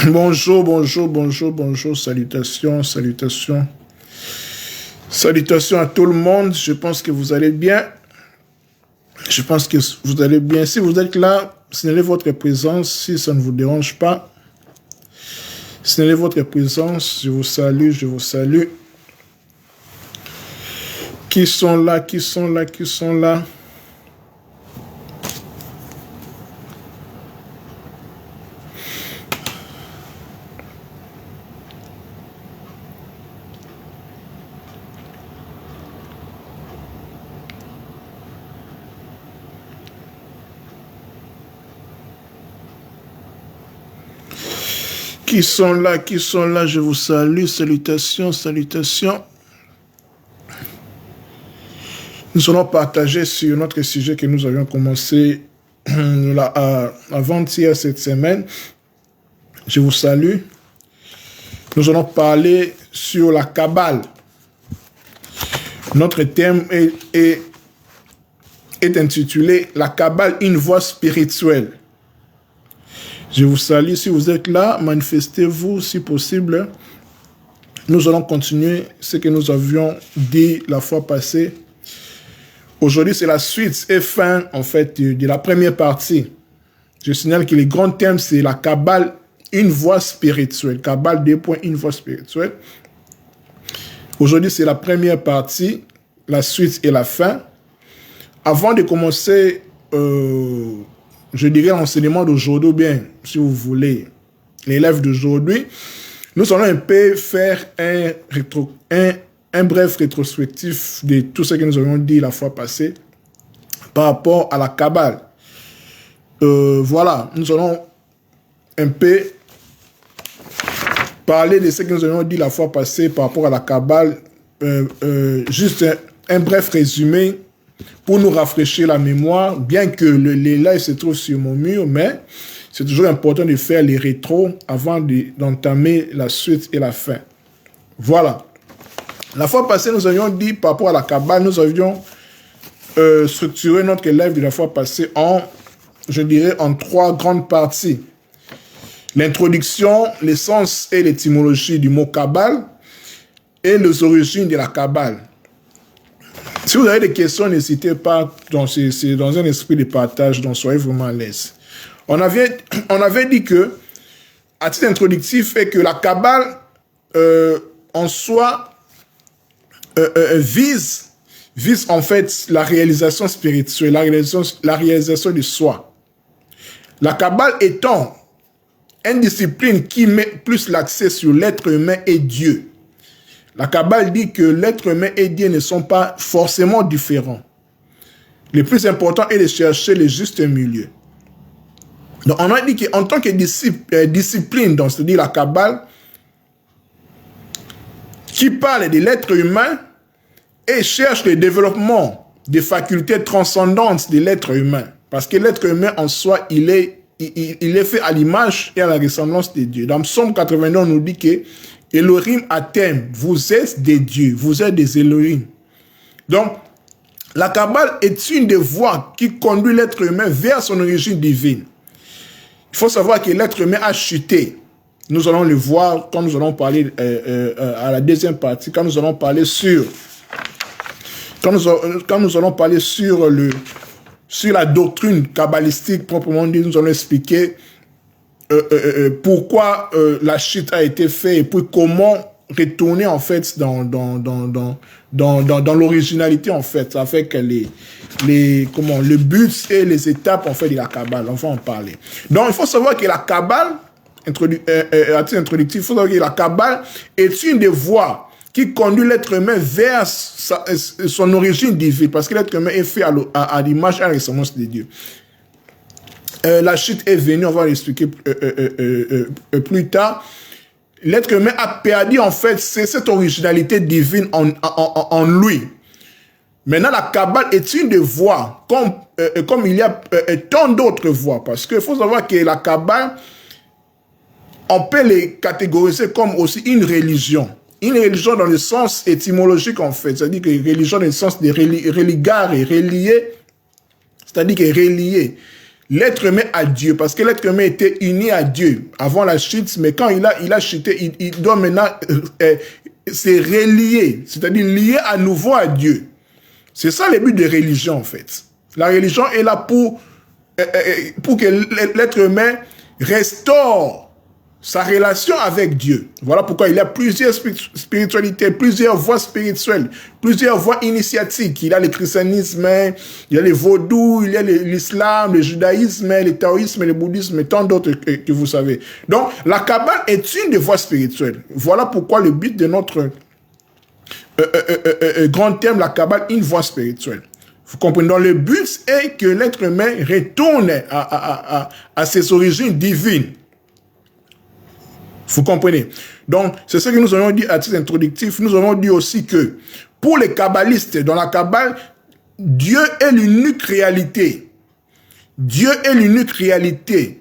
Bonjour, bonjour, bonjour, bonjour, salutations, salutations. Salutations à tout le monde, je pense que vous allez bien. Je pense que vous allez bien. Si vous êtes là, signalez votre présence, si ça ne vous dérange pas. Signalez votre présence, je vous salue, je vous salue. Qui sont là, qui sont là, qui sont là? Qui sont là, qui sont là, je vous salue, salutations, salutations. Nous allons partager sur notre sujet que nous avions commencé avant-hier cette semaine. Je vous salue. Nous allons parler sur la Kabbale. Notre thème est intitulé « La Kabbale, une voie spirituelle ». Je vous salue. Si vous êtes là, manifestez-vous si possible. Nous allons continuer ce que nous avions dit la fois passée. Aujourd'hui, c'est la suite et fin, en fait, de la première partie. Je signale que le grand thème, c'est la Kabbale, une voie spirituelle. Kabbale, une voie spirituelle. Aujourd'hui, c'est la première partie, la suite et la fin. Avant de commencer, je dirais l'enseignement d'aujourd'hui, bien, si vous voulez, l'élève d'aujourd'hui, nous allons un peu faire un bref rétrospectif de tout ce que nous avions dit la fois passée par rapport à la Kabbale. Voilà, nous allons un peu parler de ce que nous avions dit la fois passée par rapport à la Kabbale. Juste un bref résumé pour nous rafraîchir la mémoire, bien que les lives se trouvent sur mon mur, mais c'est toujours important de faire les rétros avant d'entamer la suite et la fin. Voilà. La fois passée, nous avions dit par rapport à la Kabbale, nous avions structuré notre live de la fois passée je dirais, en 3 grandes parties. L'introduction, l'essence et l'étymologie du mot Kabbale et les origines de la Kabbale. Si vous avez des questions, n'hésitez pas, c'est dans un esprit de partage, donc soyez vraiment à l'aise. On avait dit que, à titre introductif, est que la Kabbale, en soi, vise en fait la réalisation spirituelle, la réalisation de soi. La Kabbale étant une discipline qui met plus l'accent sur l'être humain et Dieu. La Kabbale dit que l'être humain et Dieu ne sont pas forcément différents. Le plus important est de chercher le juste milieu. Donc on a dit qu'en tant que discipline, donc c'est-à-dire la Kabbale, qui parle de l'être humain et cherche le développement des facultés transcendantes de l'être humain. Parce que l'être humain en soi, il est fait à l'image et à la ressemblance de Dieu. Dans Psaume 89, on nous dit que Elohim Atem, vous êtes des dieux, vous êtes des Elohim. Donc, la Kabbale est une des voies qui conduit l'être humain vers son origine divine. Il faut savoir que l'être humain a chuté. Nous allons le voir quand nous allons parler à la deuxième partie, quand nous allons parler sur la doctrine kabbalistique proprement dit, nous allons expliquer pourquoi la chute a été faite et puis comment retourner en fait dans l'originalité en fait avec le but et les étapes en fait de la Kabbale. On va en parler. Donc il faut savoir que la Kabbale à titre introductif, il faut savoir que la Kabbale est une des voies qui conduit l'être humain vers son origine divine, parce que l'être humain est fait à l'image et à la ressemblance de Dieu. La chute est venue, on va l'expliquer plus tard. L'être humain a perdu en fait cette originalité divine en lui. Maintenant, la Kabbale est une des voies, comme il y a tant d'autres voies, parce qu'il faut savoir que la Kabbale, on peut les catégoriser comme aussi une religion. Une religion dans le sens étymologique, en fait. C'est-à-dire que religion dans le sens de religare et relier. C'est-à-dire que relier. l'être humain à Dieu, parce que l'être humain était uni à Dieu avant la chute, mais quand il a chuté, il doit maintenant se relier, c'est-à-dire lier à nouveau à Dieu. C'est ça le but de religion, en fait. La religion est là pour que l'être humain restaure sa relation avec Dieu. Voilà pourquoi il y a plusieurs spiritualités, plusieurs voies spirituelles, plusieurs voies initiatiques. Il y a le christianisme, il y a le vaudou, il y a l'islam, le judaïsme, le taoïsme, le bouddhisme et tant d'autres que vous savez. Donc, la Kabbale est une des voies spirituelles. Voilà pourquoi le but de notre grand thème, la Kabbale, une voie spirituelle. Vous comprenez? Donc, le but est que l'être humain retourne à ses origines divines. Vous comprenez? Donc, c'est ce que nous avons dit à titre introductif. Nous avons dit aussi que pour les kabbalistes, dans la Kabbale, Dieu est l'unique réalité. Dieu est l'unique réalité.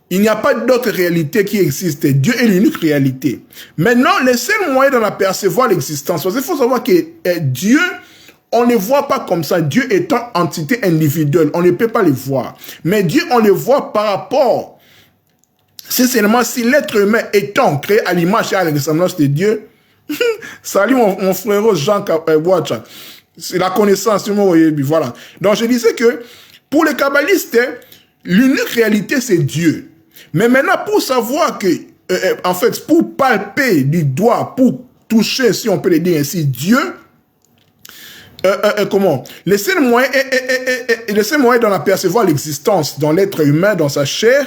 Il n'y a pas d'autre réalité qui existe. Dieu est l'unique réalité. Maintenant, le seul moyen d'en apercevoir l'existence, parce qu'il faut savoir que Dieu, on ne voit pas comme ça. Dieu étant entité individuelle, on ne peut pas le voir. Mais Dieu, on le voit par rapport. C'est seulement si l'être humain étant créé à l'image et à la ressemblance de Dieu, salut mon frère Jean Wacha, c'est la connaissance, voilà. Donc je disais que pour les kabbalistes, l'unique réalité c'est Dieu. Mais maintenant pour savoir que, en fait, pour palper du doigt, pour toucher, si on peut le dire ainsi, Dieu, comment? Le seul moyen d'en apercevoir l'existence dans l'être humain, dans sa chair,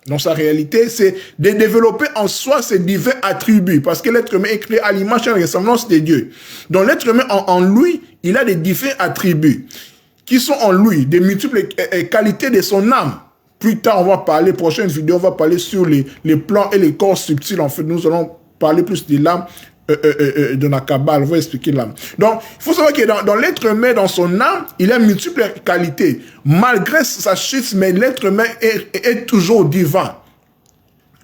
dans sa réalité, c'est de développer en soi ses divins attributs, parce que l'être humain est créé à l'image et à la ressemblance de Dieu. Donc l'être humain en lui, il a des divins attributs qui sont en lui, des multiples qualités de son âme. Plus tard, on va parler, prochaine vidéo, on va parler sur les plans et les corps subtils. En fait, nous allons parler plus de l'âme de la Kabbale, on va expliquer l'âme. Donc, il faut savoir que dans l'être humain, dans son âme, il a multiples qualités. Malgré sa chute, mais l'être humain est toujours divin.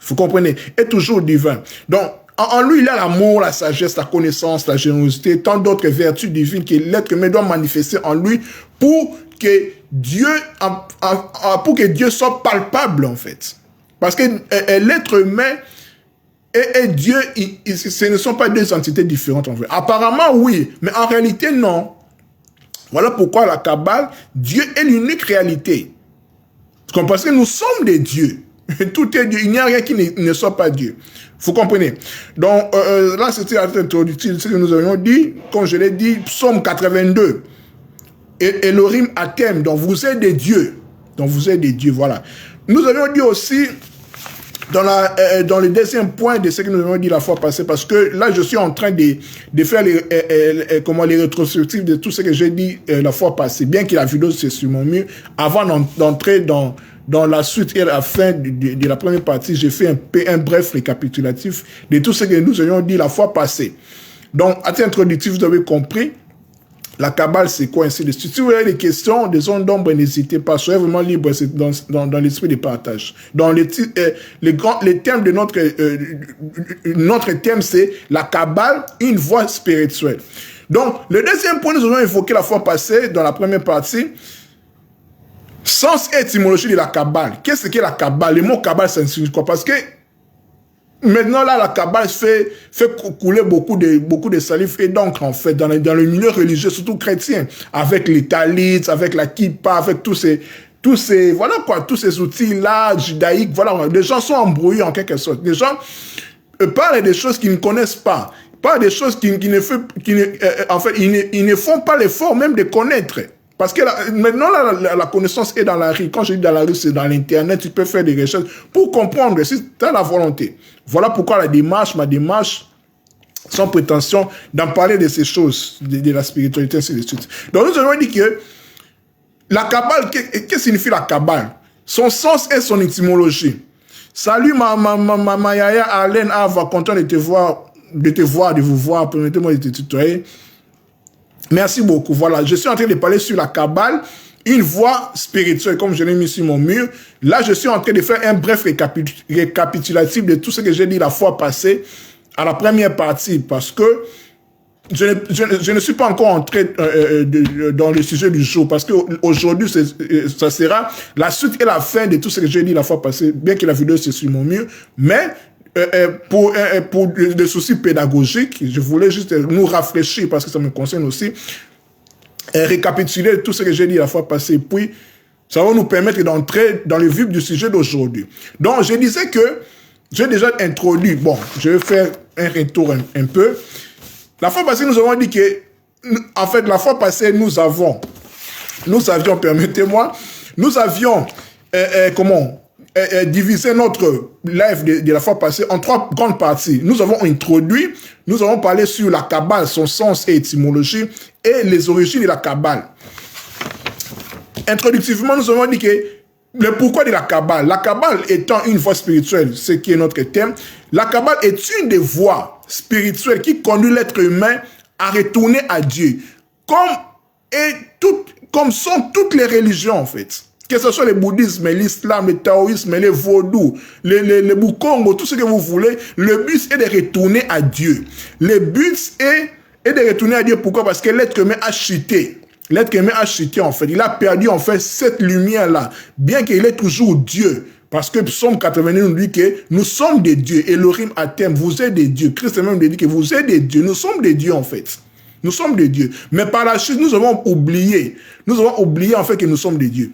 Vous comprenez? Est toujours divin. Donc, en lui, il a l'amour, la sagesse, la connaissance, la générosité, tant d'autres vertus divines que l'être humain doit manifester en lui pour que Dieu soit palpable, en fait. Parce que l'être humain et Dieu, ce ne sont pas deux entités différentes en fait. Apparemment, oui, mais en réalité, non. Voilà pourquoi la Kabbale, Dieu est l'unique réalité. Parce que nous sommes des dieux. Tout est Dieu. Il n'y a rien qui ne soit pas Dieu. Vous comprenez? Donc, là, c'était l'introduction, ce que nous avions dit, comme je l'ai dit, Psaume 82. Elohim Atem, donc vous êtes des dieux. Donc vous êtes des dieux, voilà. Nous avions dit aussi, dans le deuxième point de ce que nous avons dit la fois passée, parce que là, je suis en train de faire les rétrospectives de tout ce que j'ai dit la fois passée, bien que la vidéo c'est sur mon mur. Avant d'entrer dans la suite et la fin de la première partie, j'ai fait un bref récapitulatif de tout ce que nous avions dit la fois passée. Donc, à titre introductif, vous avez compris. La Kabbale, c'est quoi ainsi de suite. Si vous avez des questions, des zones d'ombre, n'hésitez pas. Soyez vraiment libre dans l'esprit de partage. Dans les thèmes de notre thème, c'est la Kabbale, une voie spirituelle. Donc, le deuxième point, nous avons évoqué la fois passée, dans la première partie, sens et étymologie de la Kabbale. Qu'est-ce que la Kabbale? Le mot Kabbale, ça signifie quoi? Parce que maintenant, là, la Kabbale fait couler beaucoup de salive et d'encre, en fait, dans le milieu religieux, surtout chrétien, avec les talits, avec la kippa, avec tous ces, voilà quoi, tous ces outils-là, judaïques, voilà. Les gens sont embrouillés en quelque sorte. Les gens parlent des choses qu'ils ne connaissent pas. Parlent des choses ils ne font pas l'effort même de connaître. Parce que maintenant, la connaissance est dans la rue. Quand je dis dans la rue, c'est dans l'Internet. Tu peux faire des recherches pour comprendre si tu as la volonté. Voilà pourquoi ma démarche, sans prétention, d'en parler de ces choses, de la spiritualité, ainsi de suite. Donc, nous avons dit que la Kabbale, qu'est-ce que signifie la Kabbale? Son sens et son étymologie. Salut, ma yaya Alain Ava, content de vous voir. Permettez-moi de te tutoyer. Merci beaucoup. Voilà, je suis en train de parler sur la Kabbale, une voie spirituelle, comme je l'ai mis sur mon mur. Là, je suis en train de faire un bref récapitulatif de tout ce que j'ai dit la fois passée à la première partie, parce que je ne suis pas encore entré dans le sujet du jour, parce qu'aujourd'hui, ça sera la suite et la fin de tout ce que j'ai dit la fois passée, bien que la vidéo c'est sur mon mur, mais pour des soucis pédagogiques, je voulais juste nous rafraîchir, parce que ça me concerne aussi, récapituler tout ce que j'ai dit la fois passée, puis ça va nous permettre d'entrer dans le vif du sujet d'aujourd'hui. Donc, je disais que j'ai déjà introduit, bon, je vais faire un retour un peu. La fois passée, nous avons dit que, en fait, la fois passée, nous avions, permettez-moi, nous avions, divisé notre live de la fois passée en 3 grandes parties. Nous avons introduit, nous avons parlé sur la Kabbale, son sens et étymologie, et les origines de la Kabbale. Introductivement, nous avons dit que le pourquoi de la Kabbale. La Kabbale étant une voie spirituelle, ce qui est notre thème, la Kabbale est une des voies spirituelles qui conduit l'être humain à retourner à Dieu, comme sont toutes les religions en fait. Que ce soit le bouddhisme, l'islam, le taoïsme, les vaudous, les bukongo, tout ce que vous voulez, le but est de retourner à Dieu. Le but est de retourner à Dieu. Pourquoi? Parce que l'être humain a chuté. L'être humain a chuté en fait. Il a perdu en fait cette lumière-là, bien qu'il est toujours Dieu. Parce que Psaume 89 nous dit que nous sommes des dieux. Elohim Atem, vous êtes des dieux. Christ même dit que vous êtes des dieux. Nous sommes des dieux en fait. Nous sommes des dieux. Mais par la chute, nous avons oublié en fait que nous sommes des dieux.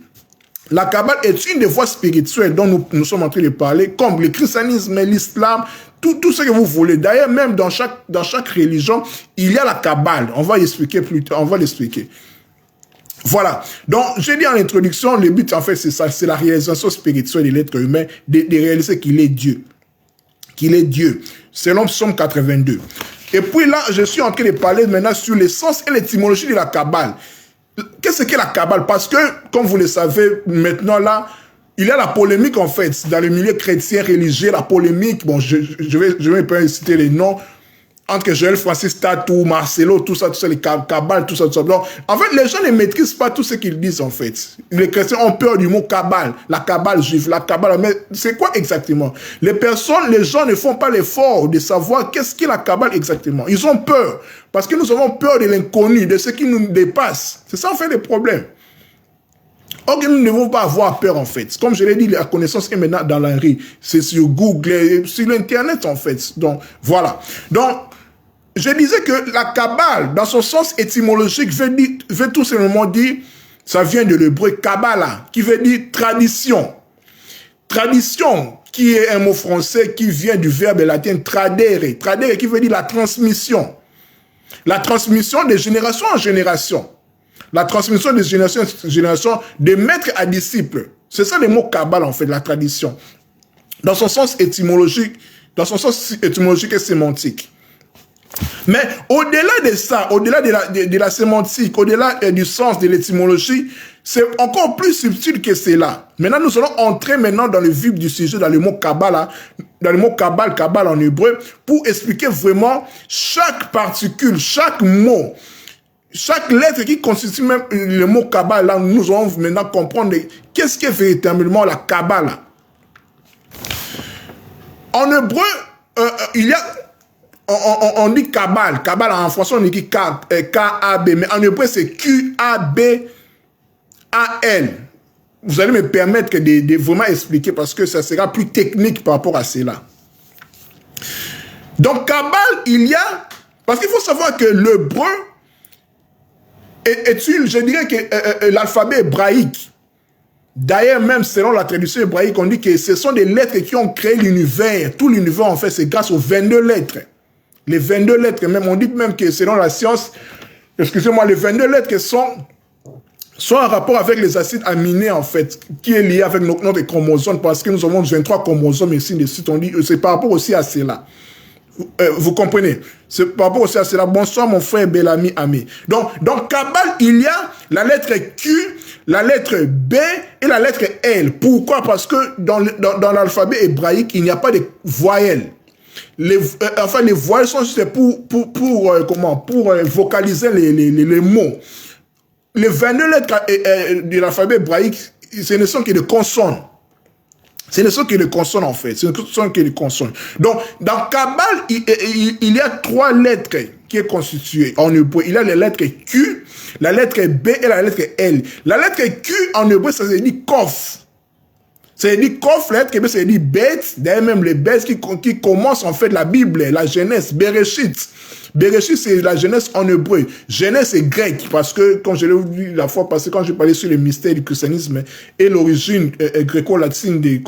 La Kabbale est une des voies spirituelles dont nous sommes en train de parler, comme le christianisme, l'islam, tout ce que vous voulez. D'ailleurs, même dans chaque religion, il y a la Kabbale. On va l'expliquer plus tard, on va l'expliquer. Voilà. Donc, j'ai dit en introduction, le but, en fait, c'est ça, c'est la réalisation spirituelle de l'être humain, de réaliser qu'il est Dieu. Qu'il est Dieu. Selon Psaume 82. Et puis là, je suis en train de parler maintenant sur l'essence et l'étymologie de la Kabbale. Qu'est-ce qu'est la Kabbale? Parce que, comme vous le savez, maintenant là, il y a la polémique en fait, dans le milieu chrétien religieux, la polémique, bon, je vais pas citer les noms, entre Joël Francis Tatou, Marcelo, tout ça, les Kabbale, tout ça. Donc, en fait, les gens ne maîtrisent pas tout ce qu'ils disent, en fait. Les chrétiens ont peur du mot Kabbale, la Kabbale juive, la Kabbale. Mais c'est quoi exactement? Les gens ne font pas l'effort de savoir qu'est-ce qu'est la Kabbale exactement. Ils ont peur, parce que nous avons peur de l'inconnu, de ce qui nous dépasse. C'est ça, en fait, le problème. Or, nous ne devons pas avoir peur, en fait. Comme je l'ai dit, la connaissance est maintenant dans la rue. C'est sur Google, sur l'Internet, en fait. Donc, voilà. Donc, je disais que la Kabbale, dans son sens étymologique, veut tout simplement dire, ça vient de l'hébreu Kabbalah, qui veut dire tradition. Tradition, qui est un mot français qui vient du verbe latin tradere. Tradere, qui veut dire la transmission. La transmission de génération en génération. La transmission de génération en génération, de maître à disciple. C'est ça le mot Kabbale, en fait, la tradition. Dans son sens étymologique et sémantique. Mais au-delà de ça, au-delà de la sémantique, au-delà du sens de l'étymologie, c'est encore plus subtil que cela. Maintenant, nous allons entrer maintenant dans le vif du sujet, dans le mot Kabbale, Kabbale en hébreu, pour expliquer vraiment chaque particule, chaque mot, chaque lettre qui constitue même le mot Kabbale. Là, nous allons maintenant comprendre qu'est-ce qu'est véritablement la Kabbale. En hébreu, il y a... On dit Kabbale. Kabbale en français, on dit K-A-B. Mais en hébreu, c'est Q-A-B-A-L. Vous allez me permettre de vraiment expliquer parce que ça sera plus technique par rapport à cela. Donc, Kabbale, il y a... Parce qu'il faut savoir que l'hébreu est une, je dirais que l'alphabet hébraïque. D'ailleurs, même selon la tradition hébraïque, on dit que ce sont des lettres qui ont créé l'univers. Tout l'univers, en fait, c'est grâce aux 22 lettres. Les 22 lettres, même, on dit même que selon la science, excusez-moi, les 22 lettres sont en rapport avec les acides aminés, en fait, qui est lié avec notre chromosome, parce que nous avons 23 chromosomes ici, de suite, on dit, c'est par rapport aussi à cela. Vous comprenez? C'est par rapport aussi à cela. Bonsoir, mon frère Bellamy Ami. Donc, dans Kabbale, il y a la lettre Q, la lettre B et la lettre L. Pourquoi? Parce que dans l'alphabet hébraïque, il n'y a pas de voyelles. Les voyelles sont juste pour vocaliser les mots. Les 22 lettres de l'alphabet hébraïque, ce ne sont que des consonnes. Ce ne sont que des consonnes, en fait. Ce ne sont que des consonnes. Donc, dans Kabbale, il y a 3 lettres qui est constitué en hébreu. Il y a les lettres Q, la lettre B et la lettre L. La lettre Q en hébreu, ça se dit Kof. Ça veut dire Kof, la lettre B, ça veut dire bête. D'ailleurs, même les bêtes qui commencent en fait la Bible, la Genèse, Bereshit. Bereshit, c'est la Genèse en hébreu. Genèse, c'est grec, parce que, comme je l'ai dit la fois passée, quand j'ai parlé sur le mystère du christianisme et l'origine gréco-latine des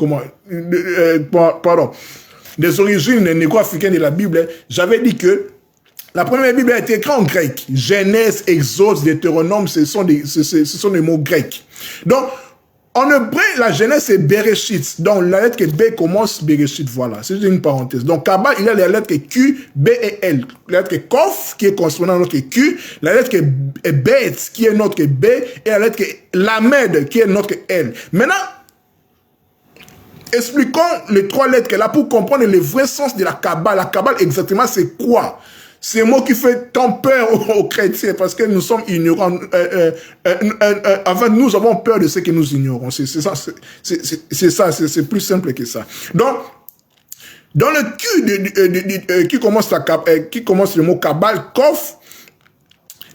origines négro-africaines de la Bible, j'avais dit que la première Bible a été écrite en grec. Genèse, Exode, Deutéronome, ce sont des mots grecs. Donc, en hébreu, la Genèse, c'est Bereshit. Donc, la lettre B commence Bereshit, voilà. C'est une parenthèse. Donc, Kabbale, il y a les lettres Q, B et L. La lettre Kof, qui est correspondant à notre Q. La lettre Bet, qui est notre B. Et la lettre Lamed, qui est notre L. Maintenant, expliquons les trois lettres là pour comprendre le vrai sens de la Kabbale. La Kabbale, exactement, c'est quoi? C'est un mot qui fait tant peur aux chrétiens parce que nous sommes ignorants. En fait, nous avons peur de ce que nous ignorons. C'est ça, c'est plus simple que ça. Donc, dans le Q qui commence le mot Kabbale, Kof,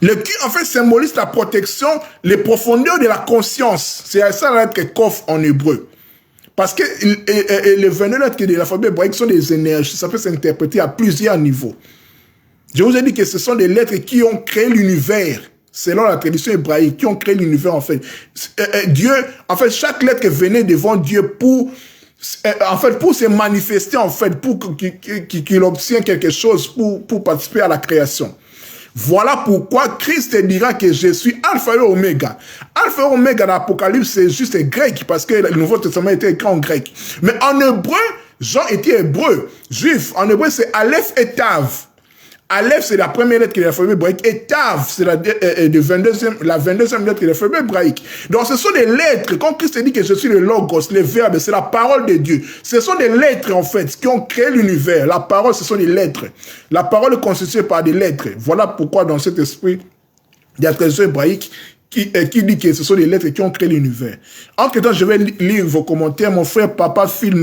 le Q en fait symbolise la protection, les profondeurs de la conscience. C'est ça la lettre Kof en hébreu. Parce que les 22 lettres de l'alphabet hébraïque sont des énergies. Ça peut s'interpréter à plusieurs niveaux. Je vous ai dit que ce sont des lettres qui ont créé l'univers, selon la tradition hébraïque, qui ont créé l'univers en fait. Dieu, en fait, chaque lettre venait devant Dieu pour se manifester en fait, pour qu'il obtienne quelque chose, pour participer à la création. Voilà pourquoi Christ dira que je suis Alpha et Oméga. Alpha et Oméga dans l'Apocalypse, c'est juste grec, parce que le Nouveau Testament était écrit en grec. Mais en hébreu, Jean était hébreu, juif. En hébreu, c'est Aleph et Tav. Aleph, c'est la première lettre de l'alphabet hébraïque, et Tav, c'est la 22e lettre de l'alphabet hébraïque. Donc, ce sont des lettres. Quand Christ dit que je suis le Logos, le Verbe, c'est la parole de Dieu. Ce sont des lettres, en fait, qui ont créé l'univers. La parole, ce sont des lettres. La parole est constituée par des lettres. Voilà pourquoi, dans cet esprit, il y a la tradition hébraïque qui dit que ce sont les lettres qui ont créé l'univers. Entre temps, je vais lire vos commentaires. Mon frère, papa, Phil,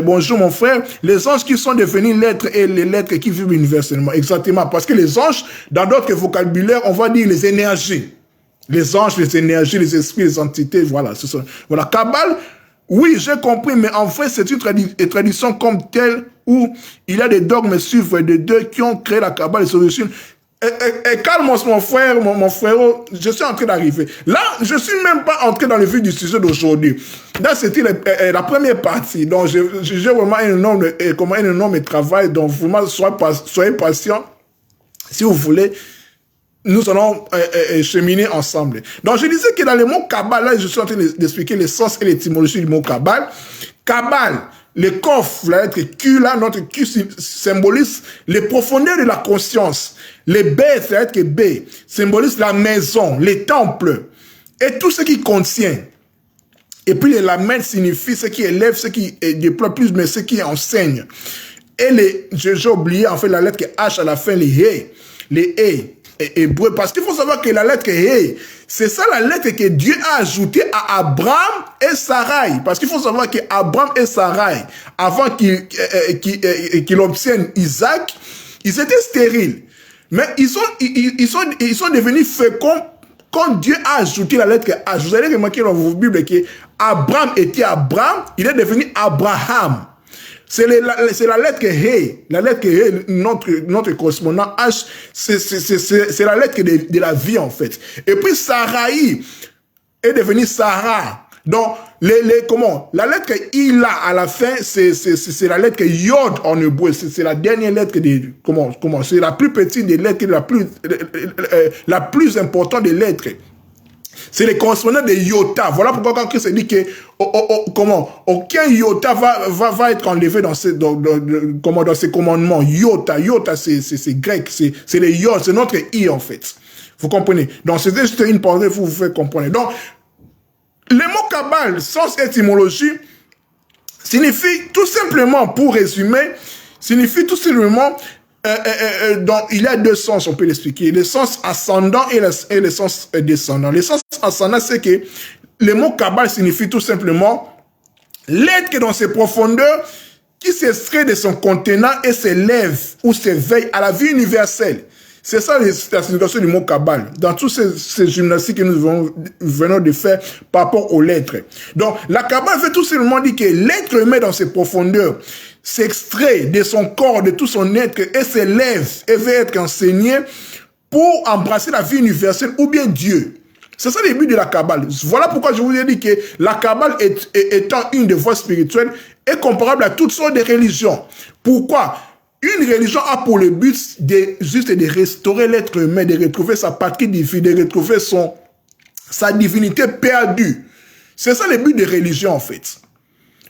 bonjour mon frère. Les anges qui sont devenus lettres et les lettres qui vivent universellement. Exactement. Parce que les anges, dans d'autres vocabulaires, on va dire les énergies. Les anges, les énergies, les esprits, les entités, voilà. Voilà. Kabbale, oui, j'ai compris, mais en fait, c'est une tradition comme telle où il y a des dogmes suivants de deux qui ont créé la Kabbale et ses origines. Calme-moi, mon frère, mon frérot, je suis en train d'arriver. Là, je suis même pas entré dans le vif du sujet d'aujourd'hui. Là, c'était la première partie. Donc, j'ai vraiment un énorme travail. Donc, vraiment, soyez patient. Si vous voulez, nous allons cheminer ensemble. Donc, je disais que dans le mot Kabbale, là, je suis en train d'expliquer le sens et l'étymologie du mot Kabbale. Kabbale, le Kof, la lettre Q, là, notre Q symbolise les profondeurs de la conscience. Les B, la lettre B, symbolise la maison, les temples, et tout ce qui contient. Et puis, la main signifie ce qui élève, ce qui déploie plus, mais ce qui enseigne. Et j'ai oublié, en fait, la lettre H à la fin, les hébreux. Parce qu'il faut savoir que la lettre He, c'est ça la lettre que Dieu a ajoutée à Abraham et Sarai. Parce qu'il faut savoir que Abraham et Sarai, avant qu'ils obtiennent Isaac, ils étaient stériles. Mais ils sont devenus féconds quand Dieu a ajouté la lettre H. Vous allez remarquer dans vos Bibles que Abraham était Abraham, il est devenu Abraham. C'est la lettre He. La lettre He, notre correspondant H, c'est la lettre de la vie, en fait. Et puis, Sarai est devenue Sarah. Donc, la lettre I là, à la fin, c'est la lettre Yod en hébreu. C'est la dernière lettre c'est la plus petite des lettres, la plus importante des lettres. C'est le correspondant de iota. Voilà pourquoi quand Christ dit que aucun iota va être enlevé dans ces commandements. Iota, c'est grec, c'est le iod, c'est notre i en fait. Vous comprenez? Donc c'est juste une parenthèse pour vous faire comprendre. Donc le mot Kabbale, sens étymologie, signifie tout simplement, pour résumer, donc, il y a deux sens, on peut l'expliquer. Le sens ascendant et le sens descendant. Le sens ascendant, c'est que le mot Kabbale signifie tout simplement l'être dans ses profondeurs qui s'extrait de son contenant et s'élève ou s'éveille à la vie universelle. C'est ça la signification du mot Kabbale, dans tous ces gymnastiques que nous venons de faire par rapport aux lettres. Donc, la Kabbale veut tout simplement dire que l'être humain dans ses profondeurs s'extrait de son corps, de tout son être et s'élève et veut être enseigné pour embrasser la vie universelle ou bien Dieu. C'est ça le but de la Kabbale. Voilà pourquoi je vous ai dit que la Kabbale étant une des voies spirituelles est comparable à toutes sortes de religions. Pourquoi? Une religion a pour le but de restaurer l'être humain, de retrouver sa patrie divine, de retrouver sa divinité perdue. C'est ça le but de religion en fait.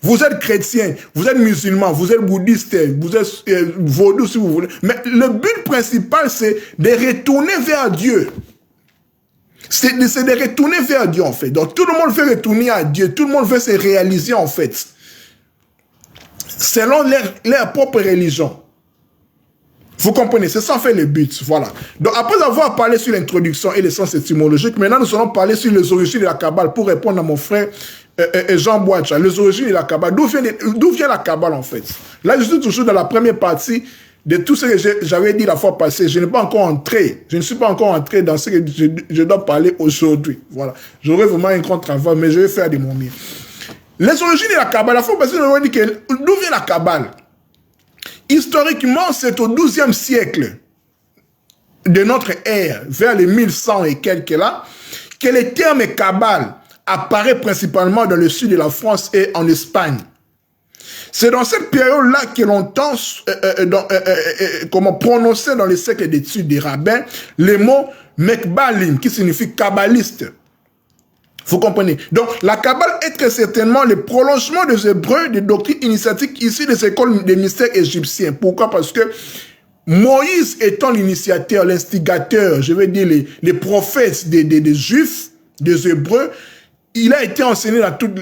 Vous êtes chrétien, vous êtes musulman, vous êtes bouddhiste, vous êtes vaudou si vous voulez. Mais le but principal, c'est de retourner vers Dieu. C'est de retourner vers Dieu en fait. Donc tout le monde veut retourner à Dieu, tout le monde veut se réaliser en fait. Selon leur propre religion. Vous comprenez, c'est ça en fait le but, voilà. Donc après avoir parlé sur l'introduction et le sens étymologique, maintenant nous allons parler sur les origines de la Kabbale pour répondre à mon frère Jean Boacha. Les origines de la Kabbale, d'où vient la Kabbale en fait? Là je suis toujours dans la première partie de tout ce que j'avais dit la fois passée. Je n'ai pas encore entré, je ne suis pas encore entré dans ce que je dois parler aujourd'hui. Voilà, j'aurai vraiment un grand travail, mais je vais faire de mon mieux. Les origines de la Kabbale, la fois passée, nous avons dit que d'où vient la Kabbale? Historiquement, c'est au XIIe siècle de notre ère, vers les 1100 et quelques là, que le terme Kabbale apparaît principalement dans le sud de la France et en Espagne. C'est dans cette période-là que l'on entend, comment prononcer dans les siècles d'études des rabbins, le mot Mekbalim, qui signifie kabbaliste. Vous comprenez? Donc, la Kabbale est très certainement le prolongement des Hébreux, des doctrines initiatiques issues des écoles des mystères égyptiens. Pourquoi? Parce que Moïse étant l'initiateur, l'instigateur, je veux dire les prophètes des Juifs, des Hébreux, il a été enseigné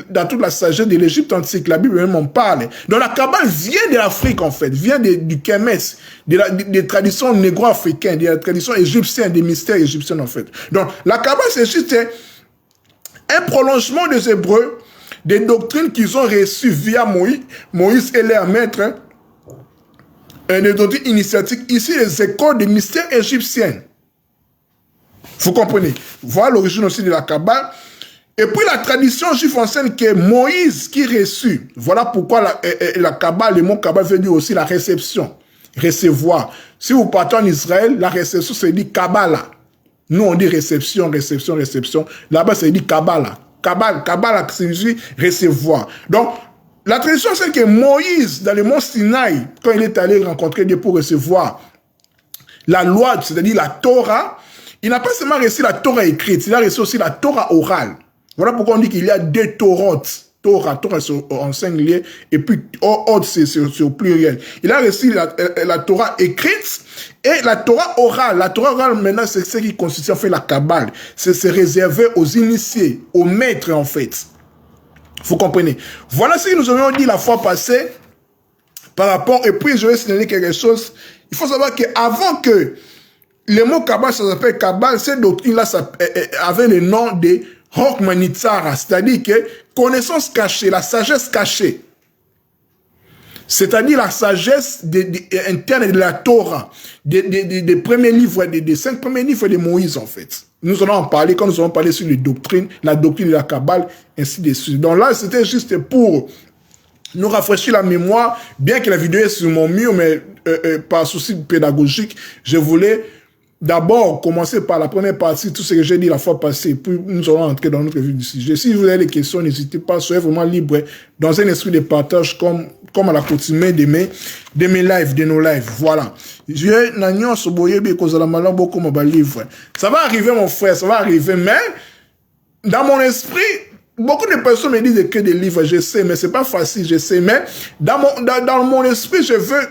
dans toute la sagesse de l'Égypte antique. La Bible même en parle. Donc, la Kabbale vient de l'Afrique, en fait, vient du Kemes, des traditions négro-africaines, des traditions égyptiennes, des mystères égyptiens, en fait. Donc, la Kabbale, c'est juste un prolongement des Hébreux, des doctrines qu'ils ont reçues via Moïse et leurs maîtres, des doctrines initiatiques, ici les écoles des mystères égyptiennes. Vous comprenez? Voilà l'origine aussi de la Kabbale. Et puis la tradition juive enseigne que Moïse qui reçut, voilà pourquoi la Kabbale, le mot Kabbale veut dire aussi la réception, recevoir. Si vous partez en Israël, la réception se dit Kabbalah. Nous, on dit réception, réception, réception. Là-bas, c'est dit Kabbalah. Kabbalah signifie recevoir. Donc, la tradition, c'est que Moïse, dans le mont Sinaï, quand il est allé rencontrer Dieu pour recevoir la loi, c'est-à-dire la Torah, il n'a pas seulement reçu la Torah écrite, il a reçu aussi la Torah orale. Voilà pourquoi on dit qu'il y a deux Torotes. Torah en singulier, et puis Ot, c'est au pluriel. Il a reçu la Torah écrite et la Torah orale. La Torah orale, maintenant, c'est ce qui constitue en fait la Kabbale. C'est réservé aux initiés, aux maîtres, en fait. Vous comprenez? Voilà ce que nous avions dit la fois passée par rapport, et puis je vais signaler quelque chose. Il faut savoir qu'avant que le mot Kabbale, ça s'appelle Kabbale, cette doctrine-là avait le nom de Hokmanitsara, c'est-à-dire que connaissance cachée, la sagesse cachée. C'est-à-dire la sagesse interne de la Torah, des premiers livres, des 5 premiers livres de Moïse, en fait. Nous allons en parler quand nous allons parler sur les doctrines, la doctrine de la Kabbale, ainsi de suite. Donc là, c'était juste pour nous rafraîchir la mémoire, bien que la vidéo est sur mon mur, mais par souci pédagogique, je voulais d'abord commencer par la première partie, tout ce que j'ai dit la fois passée, puis nous allons entrer dans notre vue du sujet. Si vous avez des questions, n'hésitez pas, soyez vraiment libre dans un esprit de partage comme à la coutume de mes lives, de nos lives. Voilà. Ça va arriver, mon frère, ça va arriver, mais dans mon esprit, beaucoup de personnes me disent d'écrire des livres, je sais, mais c'est pas facile, je sais, mais dans mon esprit, je veux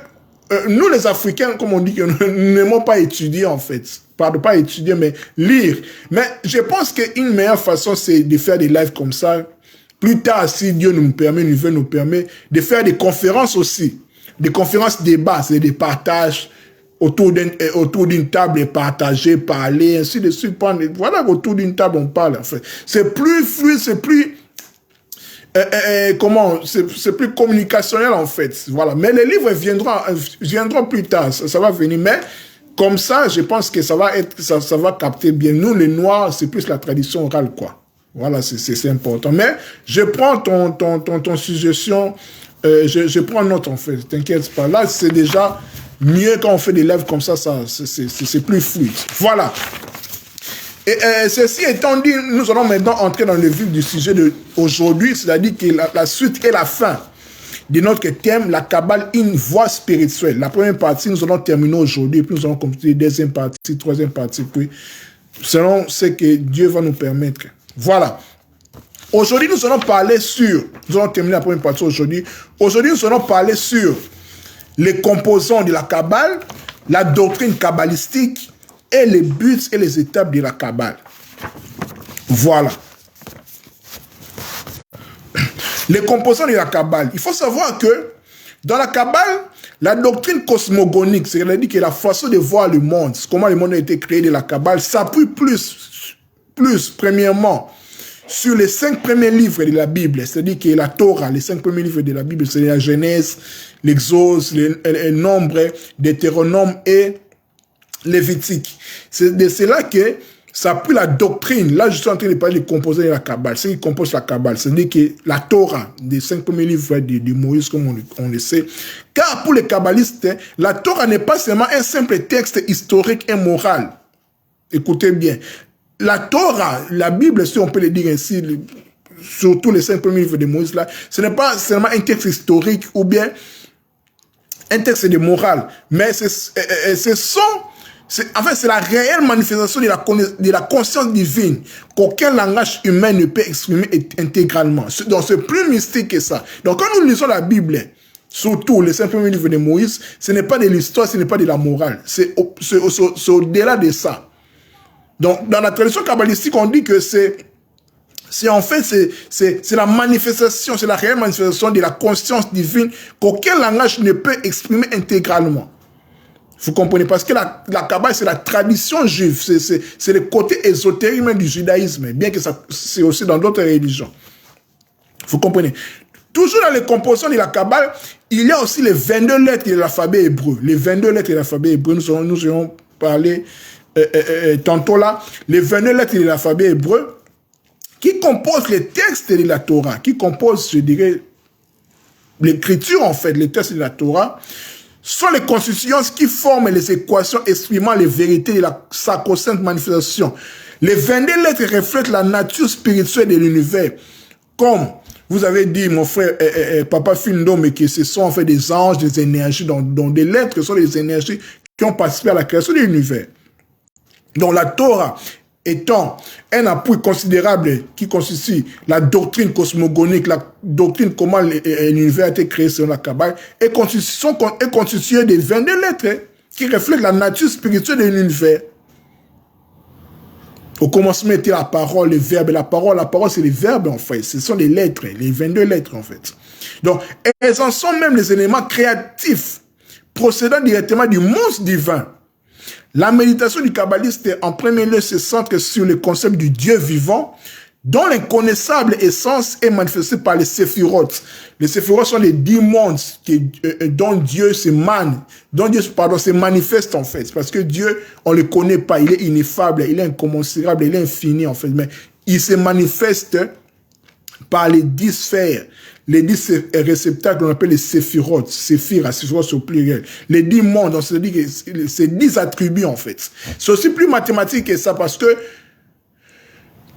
nous, les Africains, comme on dit, que nous n'aimons pas étudier, en fait. Pardon, pas étudier, mais lire. Mais je pense qu'une meilleure façon, c'est de faire des lives comme ça. Plus tard, si Dieu nous permet, nous permet, de faire des conférences aussi. Des conférences débats, c'est des partages autour d'une table et partager, parler, ainsi de suite. Voilà, autour d'une table, on parle, en fait. C'est plus fluide, c'est plus comment, c'est plus communicationnel en fait. Voilà. Mais les livres viendront plus tard, ça va venir. Mais comme ça, je pense que ça va capter bien. Nous, les Noirs, c'est plus la tradition orale, quoi. Voilà, c'est important. Mais je prends ton suggestion, je prends note en fait, t'inquiète pas. Là, c'est déjà mieux quand on fait des lives comme ça c'est plus fluide. Voilà. Et ceci étant dit, nous allons maintenant entrer dans le vif du sujet d'aujourd'hui, c'est-à-dire que la suite et la fin de notre thème, la Kabbale, une voie spirituelle. La première partie, nous allons terminer aujourd'hui, puis nous allons continuer deuxième partie, troisième partie, puis selon ce que Dieu va nous permettre. Voilà. Aujourd'hui, nous allons terminer la première partie aujourd'hui. Aujourd'hui, nous allons parler sur les composants de la Kabbale, la doctrine kabbalistique et les buts et les étapes de la Kabbale. Voilà. Les composants de la Kabbale. Il faut savoir que dans la Kabbale, la doctrine cosmogonique, c'est-à-dire que la façon de voir le monde, comment le monde a été créé de la Kabbale, s'appuie plus, premièrement, sur les 5 premiers livres de la Bible, c'est-à-dire que la Torah, les 5 premiers livres de la Bible, c'est la Genèse, l'Exode, le Nombre, Deutéronome et Lévitique. C'est de cela que s'appuie la doctrine. Là, je suis en train de parler des composants de la Kabbale. Ce qui compose la Kabbale, c'est-à-dire que la Torah, des 5 premiers livres de Moïse, comme on le sait. Car pour les kabbalistes, la Torah n'est pas seulement un simple texte historique et moral. Écoutez bien. La Torah, la Bible, si on peut le dire ainsi, surtout les 5 premiers livres de Moïse, là, ce n'est pas seulement un texte historique ou bien un texte de morale, mais en fait, c'est la réelle manifestation de la conscience divine qu'aucun langage humain ne peut exprimer intégralement. Donc, c'est plus mystique que ça. Donc, quand nous lisons la Bible, surtout les 5 premiers livres de Moïse, ce n'est pas de l'histoire, ce n'est pas de la morale. C'est au-delà de ça. Donc, dans la tradition kabbalistique, on dit que c'est la manifestation, c'est la réelle manifestation de la conscience divine qu'aucun langage ne peut exprimer intégralement. Vous comprenez? Parce que la Kabbale, c'est la tradition juive, c'est le côté ésotérique même du judaïsme, bien que c'est aussi dans d'autres religions. Vous comprenez? Toujours dans les composants de la Kabbale, il y a aussi les 22 lettres de l'alphabet hébreu. Les 22 lettres de l'alphabet hébreu, nous allons parler tantôt là, les 22 lettres de l'alphabet hébreu qui composent les textes de la Torah, qui composent, je dirais, l'écriture en fait, les textes de la Torah, sont les constitutions qui forment les équations exprimant les vérités de la sacro-sainte manifestation. Les 22 lettres reflètent la nature spirituelle de l'univers, comme vous avez dit, mon frère, Papa Findo, mais que ce sont en fait des anges, des énergies, dont des lettres sont des énergies qui ont participé à la création de l'univers. Donc la Torah étant un appui considérable qui constitue la doctrine cosmogonique, la doctrine comment l'univers a été créé selon la Kabbale, est constituée de 22 lettres qui reflètent la nature spirituelle de l'univers. Au commencement était la parole, le verbe. La parole c'est les verbes en fait. Ce sont les lettres, les 22 lettres en fait. Donc, elles en sont même les éléments créatifs procédant directement du monde divin. La méditation du kabbaliste, en premier lieu, se centre sur le concept du Dieu vivant, dont l'inconnaissable essence est manifestée par les séphirotes. Les séphirotes sont les 10 mondes dont Dieu se manifeste en fait. Parce que Dieu, on ne le connaît pas, il est ineffable, il est incommensurable, il est infini en fait. Mais il se manifeste par les 10 sphères. Les 10 réceptacles qu'on appelle les séphirotes, séphiras au pluriel. Les 10 mondes, on se dit que c'est 10 attributs en fait. C'est aussi plus mathématique que ça parce que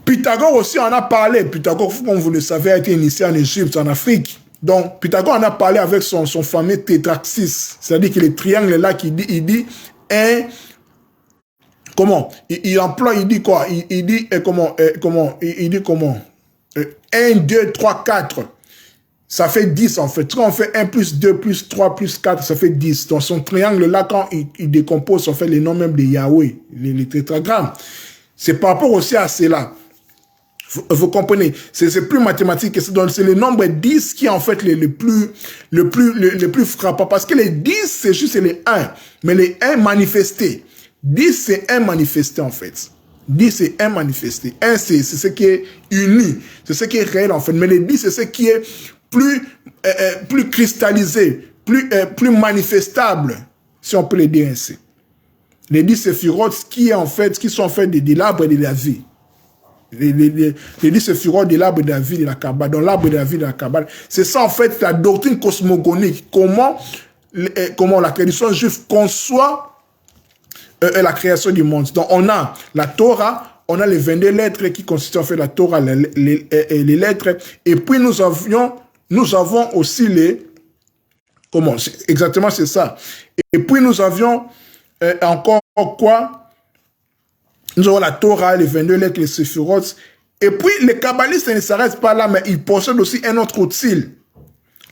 Pythagore aussi en a parlé. Pythagore, comme vous le savez, a été initié en Égypte, en Afrique. Donc, Pythagore en a parlé avec son fameux tétraxis. C'est-à-dire que les triangles là, il dit il emploie, il dit quoi? Il dit comment? 1, 2, 3, 4. Ça fait 10 en fait. Quand on fait 1 plus 2 plus 3 plus 4, ça fait 10. Dans son triangle là, quand il décompose, on fait les noms même de Yahweh, les tétragrammes. C'est par rapport aussi à cela. Vous comprenez? C'est plus mathématique que ça. Donc, c'est le nombre 10 qui est en fait le plus frappant. Parce que les 10, c'est juste les 1. Mais les 1 manifestés. 10, c'est 1 manifesté en fait. 10, c'est un manifesté. Un, c'est ce qui est uni. C'est ce qui est réel, en fait. Mais les 10, c'est ce qui est plus cristallisé, plus manifestable, si on peut le dire ainsi. Les 10 séphirotes qui sont en fait de l'arbre de la vie. Les 10 séphirotes de l'arbre de la vie de la Kabbale. Dans l'arbre de la vie de la Kabbale. C'est ça, en fait, la doctrine cosmogonique. Comment la tradition juive conçoit la création du monde. Donc, on a la Torah, on a les 22 lettres qui constituent en fait la Torah, les lettres. Et puis, nous avons aussi les... Comment? Exactement, c'est ça. Et puis, nous avions encore quoi? Nous avons la Torah, les 22 lettres, les séphirotes. Et puis, les kabbalistes ne s'arrêtent pas là, mais ils possèdent aussi un autre outil.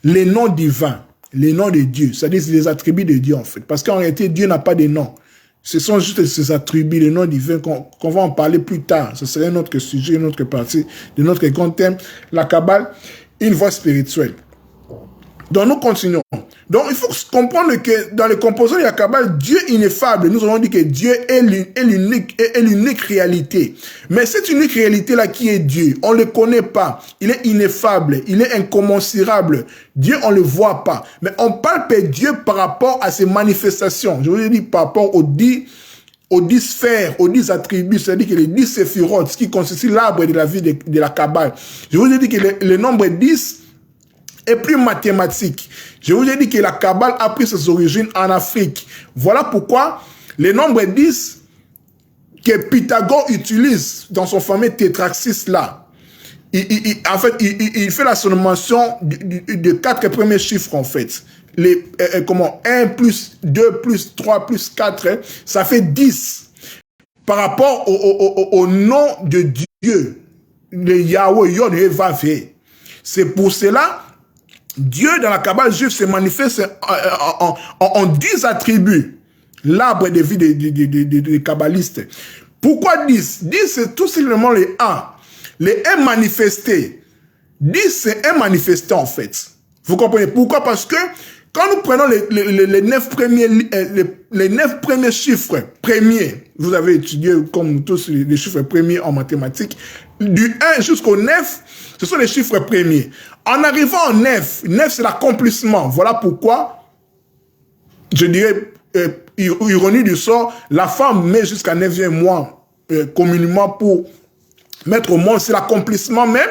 Les noms divins, les noms de Dieu. C'est-à-dire les attributs de Dieu, en fait. Parce qu'en réalité, Dieu n'a pas de nom. Ce sont juste ces attributs, les noms divins qu'on va en parler plus tard. Ce serait un autre sujet, une autre partie de notre grand thème. La Kabbale, une voie spirituelle. Donc, nous continuons. Donc, il faut comprendre que dans les composants de la Kabbale, Dieu est ineffable. Nous avons dit que Dieu est l'unique réalité. Mais cette unique réalité-là qui est Dieu, on ne le connaît pas. Il est ineffable. Il est incommensurable. Dieu, on ne le voit pas. Mais on parle de Dieu par rapport à ses manifestations. Je vous ai dit par rapport aux 10 sphères, aux 10 attributs, c'est-à-dire que les 10 séphirotes qui constituent l'arbre de la vie de la Kabbale. Je vous ai dit que le nombre 10 est plus mathématique. Je vous ai dit que la Kabbale a pris ses origines en Afrique. Voilà pourquoi le nombre 10 que Pythagore utilise dans son fameux tétraxis là, en fait, il fait la sommation de 4 premiers chiffres en fait. 1 plus 2 plus 3 plus 4, ça fait 10. Par rapport au nom de Dieu, le Yahweh, Yod, He, Vav, He. C'est pour cela Dieu dans la Kabbale juive se manifeste en 10 attributs. L'arbre de vie des kabbalistes. Pourquoi 10? 10 c'est tout simplement les 1. Les 1 manifestés. 10 c'est 1 manifesté en fait. Vous comprenez? Pourquoi? Parce que quand nous prenons les 9 premiers chiffres premiers, vous avez étudié comme tous les chiffres premiers en mathématiques, du 1 jusqu'au 9, ce sont les chiffres premiers. En arrivant au 9, 9 c'est l'accomplissement. Voilà pourquoi, je dirais, ironie du sort, la femme met jusqu'à 9e mois communément pour mettre au monde, c'est l'accomplissement même.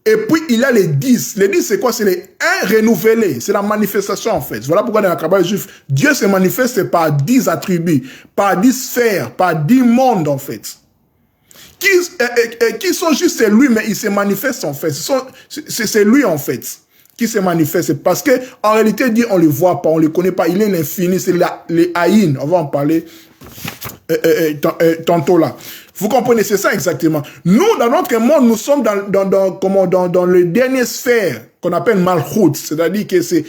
Et puis, il y a les 10. Les 10, c'est quoi? C'est les 1 renouvelés. C'est la manifestation, en fait. Voilà pourquoi dans la Kabbale juive, Dieu se manifeste par 10 attributs, par 10 sphères, par 10 mondes, en fait. Qui sont juste lui, mais il se manifeste, en fait. C'est lui, en fait, qui se manifeste. Parce que en réalité, Dieu, on ne le voit pas, on ne le connaît pas. Il est l'infini, c'est les haïn. On va en parler tantôt là. Vous comprenez, c'est ça exactement. Nous, dans notre monde, nous sommes dans le dernier sphère qu'on appelle Malchut, c'est-à-dire que c'est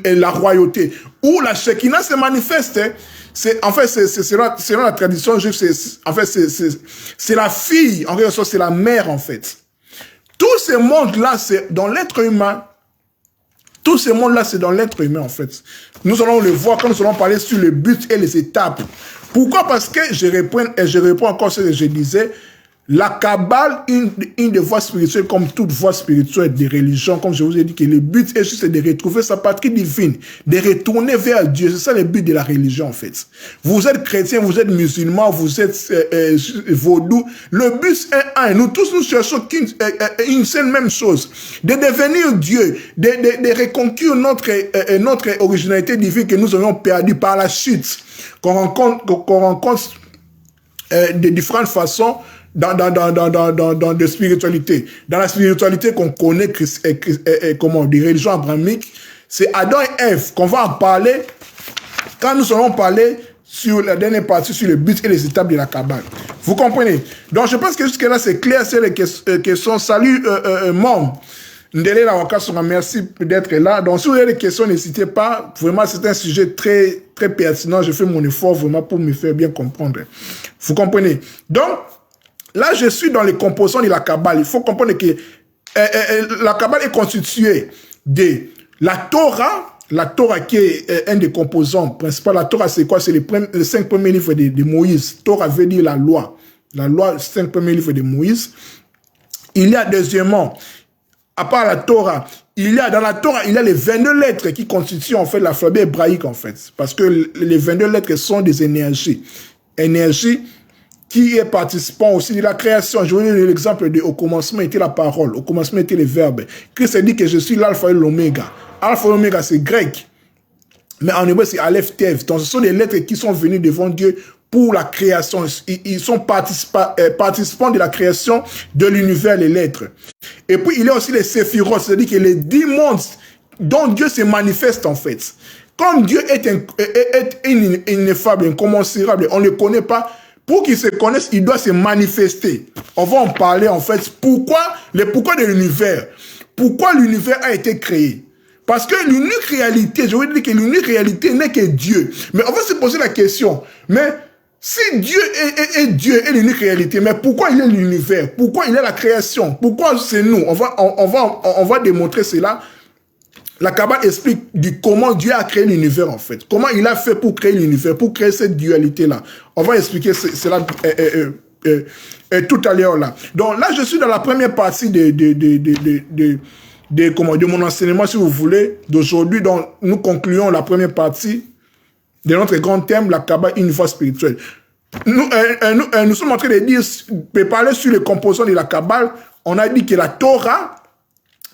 la royauté, où la Shekinah se manifeste. En fait, selon la tradition juive, c'est la fille, en quelque sorte, c'est la mère, en fait. Tous ces mondes-là, c'est dans l'être humain. Tout ce monde-là, c'est dans l'être humain, en fait. Nous allons le voir quand nous allons parler sur le but et les étapes. Pourquoi? Parce que je réponds encore à ce que je disais. La Kabbale, une des voies spirituelles, comme toute voie spirituelle des religions, comme je vous ai dit, que le but est juste de retrouver sa patrie divine, de retourner vers Dieu. C'est ça le but de la religion, en fait. Vous êtes chrétien, vous êtes musulman, vous êtes vaudou. Le but est un. Nous tous, nous cherchons une seule même chose. De devenir Dieu, de reconquérir notre originalité divine que nous avions perdue par la chute, qu'on rencontre de différentes façons dans de spiritualité. Dans la spiritualité qu'on connaît, des religions abrahamiques, c'est Adam et Ève qu'on va en parler quand nous allons parler sur la dernière partie, sur le but et les étapes de la Kabbale. Vous comprenez? Donc je pense que jusque-là c'est clair, c'est les questions. Salut, Mom. Ndele Lawaka, merci d'être là. Donc si vous avez des questions, n'hésitez pas. Vraiment, c'est un sujet très, très pertinent. Je fais mon effort vraiment pour me faire bien comprendre. Vous comprenez? Donc, là, je suis dans les composants de la Kabbale. Il faut comprendre que la Kabbale est constituée de la Torah qui est un des composants principaux. La Torah, c'est quoi? C'est les 5 premiers livres de Moïse. Torah veut dire la loi. la loi, 5 premiers livres de Moïse. Il y a deuxièmement, à part la Torah, dans la Torah, il y a les 22 lettres qui constituent en fait l'alphabet hébraïque en fait. Parce que les 22 lettres sont des énergies. Énergie qui est participant aussi de la création. Je vous donne l'exemple de au commencement était la parole, au commencement était le verbe. Christ dit que je suis l'alpha et l'oméga. Alpha et l'oméga c'est grec. Mais en hébreu c'est Aleph Tev. Donc ce sont des lettres qui sont venues devant Dieu pour la création. Ils sont participants de la création de l'univers, les lettres. Et puis, il y a aussi les séphirotes, c'est-à-dire que les 10 mondes dont Dieu se manifeste, en fait. Comme Dieu est ineffable, incommensurable, on ne le connaît pas. Pour qu'il se connaisse, il doit se manifester. On va en parler, en fait. Pourquoi de l'univers? Pourquoi l'univers a été créé? Parce que l'unique réalité, je veux dire que l'unique réalité n'est que Dieu. Mais on va se poser la question, mais si Dieu est Dieu est l'unique réalité, mais pourquoi il est l'univers? Pourquoi il est la création? Pourquoi c'est nous? On va démontrer cela. La Kabbale explique comment Dieu a créé l'univers en fait. Comment il a fait pour créer l'univers, pour créer cette dualité-là. On va expliquer cela tout à l'heure là. Donc là, je suis dans la première partie de mon enseignement, si vous voulez, d'aujourd'hui. Donc nous concluons la première partie de notre grand thème, la Kabbale, une foi spirituelle. Nous sommes en train de parler sur les composants de la Kabbale. On a dit que la Torah,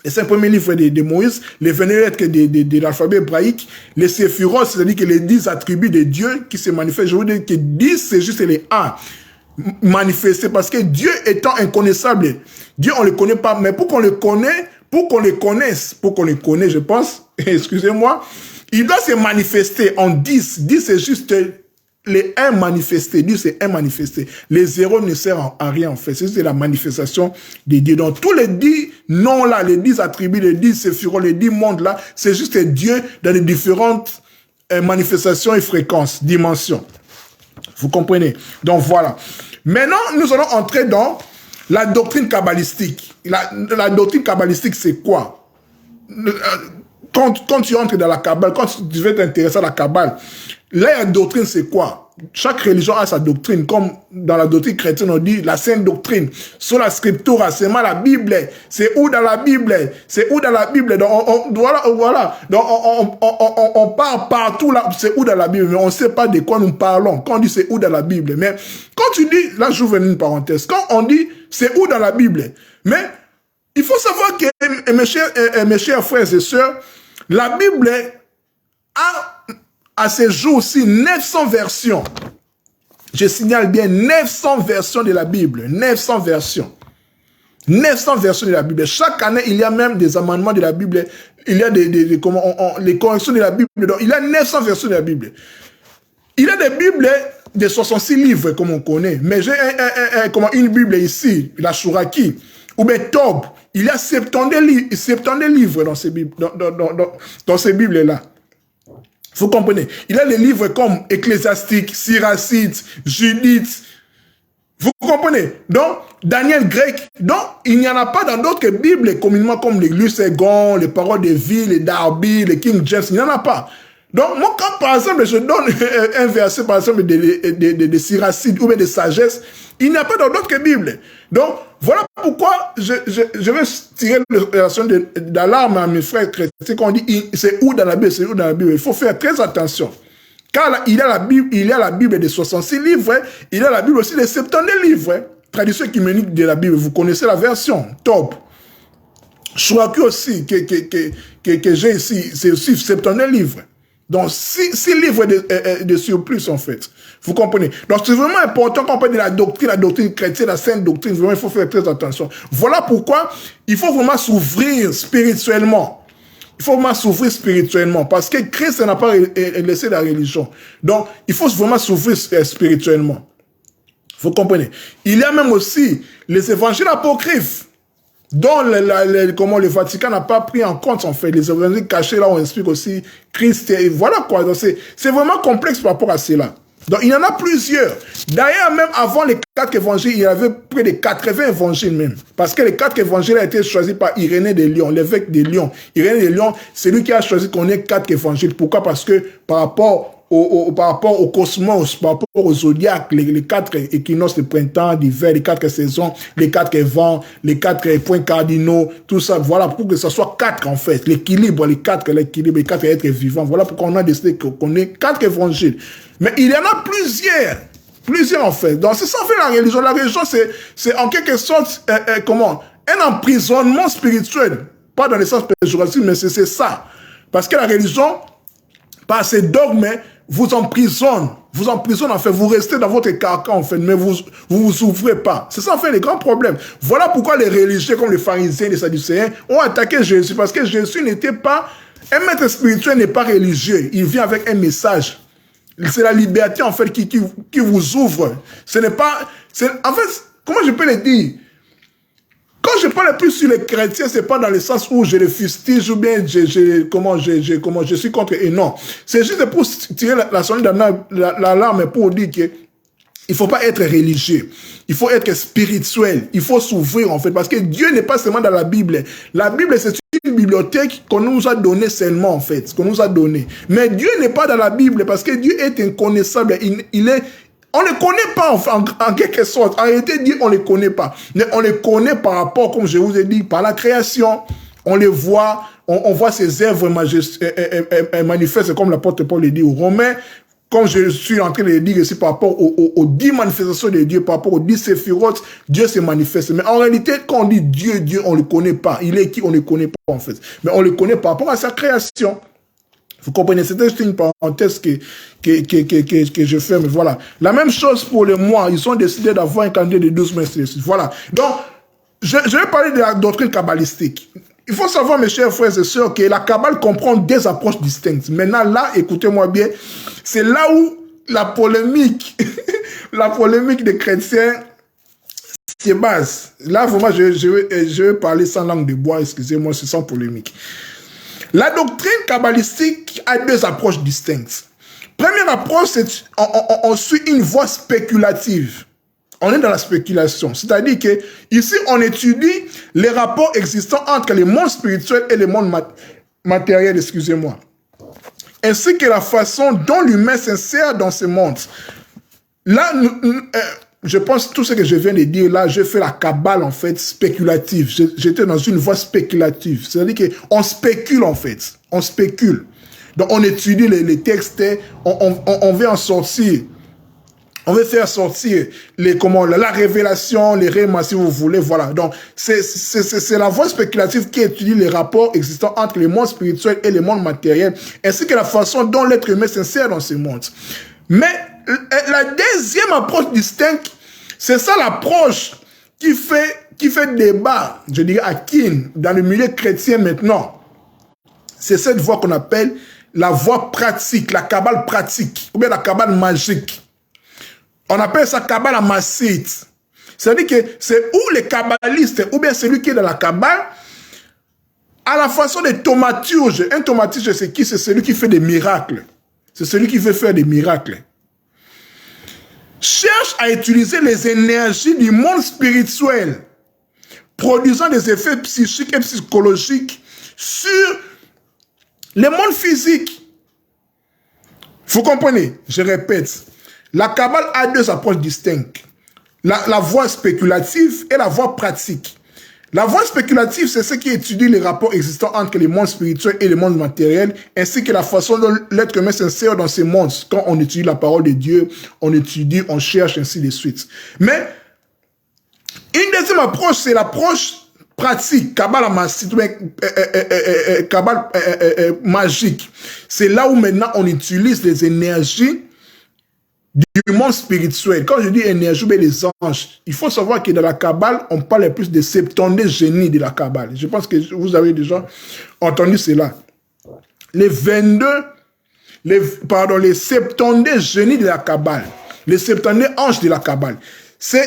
les 5 premiers livres de Moïse, les 20 lettres de l'alphabet hébraïque, les séphirotes, c'est-à-dire que les 10 attributs de Dieu qui se manifestent. Je vous dis que 10, c'est juste les 1 manifestés, parce que Dieu étant inconnaissable, Dieu, on ne le connaît pas, mais pour qu'on le connaisse, je pense, excusez-moi, il doit se manifester en 10. 10, c'est juste les 1 manifestés. 10, c'est 1 manifesté. Les 0 ne servent à rien, en fait. C'est juste la manifestation de Dieu. Donc, tous les 10 noms-là, les 10 attributs, les 10 séphirotes, les 10 mondes-là, c'est juste Dieu dans les différentes manifestations et fréquences, dimensions. Vous comprenez? Donc, voilà. Maintenant, nous allons entrer dans la doctrine kabbalistique. La doctrine kabbalistique, c'est quoi? Quand tu entres dans la Kabbale, quand tu veux t'intéresser à la Kabbale, là, la doctrine, c'est quoi? Chaque religion a sa doctrine, comme dans la doctrine chrétienne, on dit la sainte doctrine. Sur la scriptura, c'est la Bible. C'est où dans la Bible? C'est où dans la Bible? Donc, voilà. Donc, on parle partout là, c'est où dans la Bible, mais on ne sait pas de quoi nous parlons. Quand on dit c'est où dans la Bible, mais quand tu dis, là, j'ouvre une parenthèse, quand on dit c'est où dans la Bible, mais il faut savoir que, mes chers frères et sœurs, la Bible a à ce jour-ci 900 versions. Je signale bien 900 versions de la Bible. 900 versions. 900 versions de la Bible. Chaque année, il y a même des amendements de la Bible. Il y a les corrections de la Bible. Donc, il y a 900 versions de la Bible. Il y a des Bibles de 66 livres, comme on connaît. Mais j'ai une Bible ici, la Shuraki, ou bien Tob. Il y a 70 livres dans ces Bibles, dans ces Bibles-là. Vous comprenez? Il y a des livres comme Ecclésiastique, Siracide, Judith. Vous comprenez? Donc, Daniel grec. Donc, il n'y en a pas dans d'autres Bibles, communément comme les Lucegon, les Paroles de Vie, les Darby, les King James. Il n'y en a pas. Donc, moi, quand par exemple, je donne un verset, par exemple, de Siracide ou bien de sagesse, il n'y a pas dans d'autres Bibles. Donc, voilà pourquoi je vais tirer la son d'alarme à mes frères chrétiens quand on dit c'est où dans la Bible, c'est où dans la Bible. Il faut faire très attention. Car il y a la Bible de 66 livres, il y a la Bible aussi de 70 livres. Traduction œcuménique de la Bible, vous connaissez la version, top. Shuraki aussi, que j'ai ici, c'est aussi 70 livres. Donc, 6 livres de surplus, en fait. Vous comprenez? Donc, c'est vraiment important quand on parle de la doctrine chrétienne, la sainte doctrine. Vraiment, il faut faire très attention. Voilà pourquoi il faut vraiment s'ouvrir spirituellement. Il faut vraiment s'ouvrir spirituellement. Parce que Christ n'a pas laissé la religion. Donc, il faut vraiment s'ouvrir spirituellement. Vous comprenez? Il y a même aussi les évangiles apocryphes, dont comment le Vatican n'a pas pris en compte, en fait. Les évangiles cachés, là, on explique aussi Christ. Et voilà quoi. Donc, c'est vraiment complexe par rapport à cela. Donc, il y en a plusieurs. D'ailleurs, même avant les 4 évangiles, il y avait près de 80 évangiles même. Parce que les 4 évangiles ont été choisis par Irénée de Lyon, l'évêque de Lyon. Irénée de Lyon, c'est lui qui a choisi qu'on ait 4 évangiles. Pourquoi? Parce que par rapport par rapport au cosmos, par rapport au zodiaque, les 4 équinoxes de printemps, d'hiver, les 4 saisons, les 4 vents, les 4 points cardinaux, tout ça. Voilà pour que ce soit 4 en fait. L'équilibre, les 4 êtres vivants. Voilà pourquoi on a décidé qu'on ait 4 évangiles. Mais il y en a plusieurs en fait. Donc c'est ça en fait la religion. La religion c'est en quelque sorte, un emprisonnement spirituel. Pas dans le sens péjoratif, mais c'est ça. Parce que la religion, par ses dogmes, vous emprisonne en fait, vous restez dans votre carcan en fait, mais vous ouvrez pas. C'est ça en fait les grands problèmes. Voilà pourquoi les religieux comme les pharisiens, les sadducéens ont attaqué Jésus, parce que Jésus n'était pas, un maître spirituel n'est pas religieux, il vient avec un message. C'est la liberté en fait qui vous ouvre. Ce n'est pas, en fait, comment je peux le dire? Quand je parle plus sur les chrétiens, c'est pas dans le sens où je les fustige ou bien je suis contre eux. Non. C'est juste pour tirer la sonnette d'alarme pour dire que il faut pas être religieux. Il faut être spirituel. Il faut s'ouvrir, en fait. Parce que Dieu n'est pas seulement dans la Bible. La Bible, c'est une bibliothèque qu'on nous a donnée seulement, en fait. Qu'on nous a donnée. Mais Dieu n'est pas dans la Bible parce que Dieu est inconnaissable. On ne le connaît pas en quelque sorte. En réalité, Dieu, on ne le connaît pas. Mais on le connaît par rapport, comme je vous ai dit, par la création. On le voit, on voit ses œuvres manifestes, comme l'apôtre Paul le dit aux Romains. Comme je suis en train de le dire ici par rapport aux 10 manifestations de Dieu, par rapport aux 10 séphirotes, Dieu se manifeste. Mais en réalité, quand on dit Dieu, on ne le connaît pas. Il est qui, on ne le connaît pas en fait. Mais on le connaît par rapport à sa création. Vous comprenez, c'était juste une parenthèse que je fais, mais voilà. La même chose pour les mois, ils ont décidé d'avoir un calendrier de 12 mois. Voilà. Donc, je vais parler de la doctrine kabbalistique. Il faut savoir, mes chers frères et sœurs, que la Kabbale comprend des approches distinctes. Maintenant, là, écoutez-moi bien, c'est là où la polémique, la polémique des chrétiens se base. Là, vraiment, je vais parler sans langue de bois, excusez-moi, c'est sans polémique. La doctrine kabbalistique a deux approches distinctes. Première approche, c'est on suit une voie spéculative. On est dans la spéculation. C'est-à-dire que ici, on étudie les rapports existants entre les mondes spirituels et les mondes matériels, excusez-moi. Ainsi que la façon dont l'humain s'insère dans ce monde. Là, je pense que tout ce que je viens de dire, là, je fais la Kabbale, en fait, spéculative. J'étais dans une voie spéculative. C'est-à-dire qu'on spécule, en fait. On spécule. Donc, on étudie les textes, on veut en sortir. On veut faire sortir la révélation, les rémas, si vous voulez, voilà. Donc, c'est la voie spéculative qui étudie les rapports existants entre les mondes spirituels et les mondes matériels, ainsi que la façon dont l'être humain s'insère dans ces mondes. Mais la deuxième approche distincte, c'est ça l'approche qui fait débat, je dirais à Kin, dans le milieu chrétien maintenant. C'est cette voie qu'on appelle la voie pratique, la Kabbale pratique, ou bien la Kabbale magique. On appelle ça Kabbale amassite. C'est-à-dire que c'est où les kabbalistes, ou bien celui qui est dans la Kabbale, à la façon des thaumaturges. Un thaumaturge, c'est qui? C'est celui qui fait des miracles. C'est celui qui veut faire des miracles. Cherche à utiliser les énergies du monde spirituel, produisant des effets psychiques et psychologiques sur le monde physique. Vous comprenez? Je répète. La Kabbale a deux approches distinctes. La voie spéculative et la voie pratique. La voie spéculative, c'est ce qui étudie les rapports existants entre les mondes spirituels et les mondes matériels, ainsi que la façon dont l'être humain s'insère dans ces mondes. Quand on étudie la parole de Dieu, on étudie, on cherche, ainsi de suite. Mais, une deuxième approche, c'est l'approche pratique, Kabbale magique. C'est là où maintenant on utilise les énergies du monde spirituel. Quand je dis énergie, ben les anges, il faut savoir que dans la Kabbale, on parle plus de 70 génies de la Kabbale. Je pense que vous avez déjà entendu cela. Les 70 génies de la Kabbale, les 70 anges de la Kabbale. Ce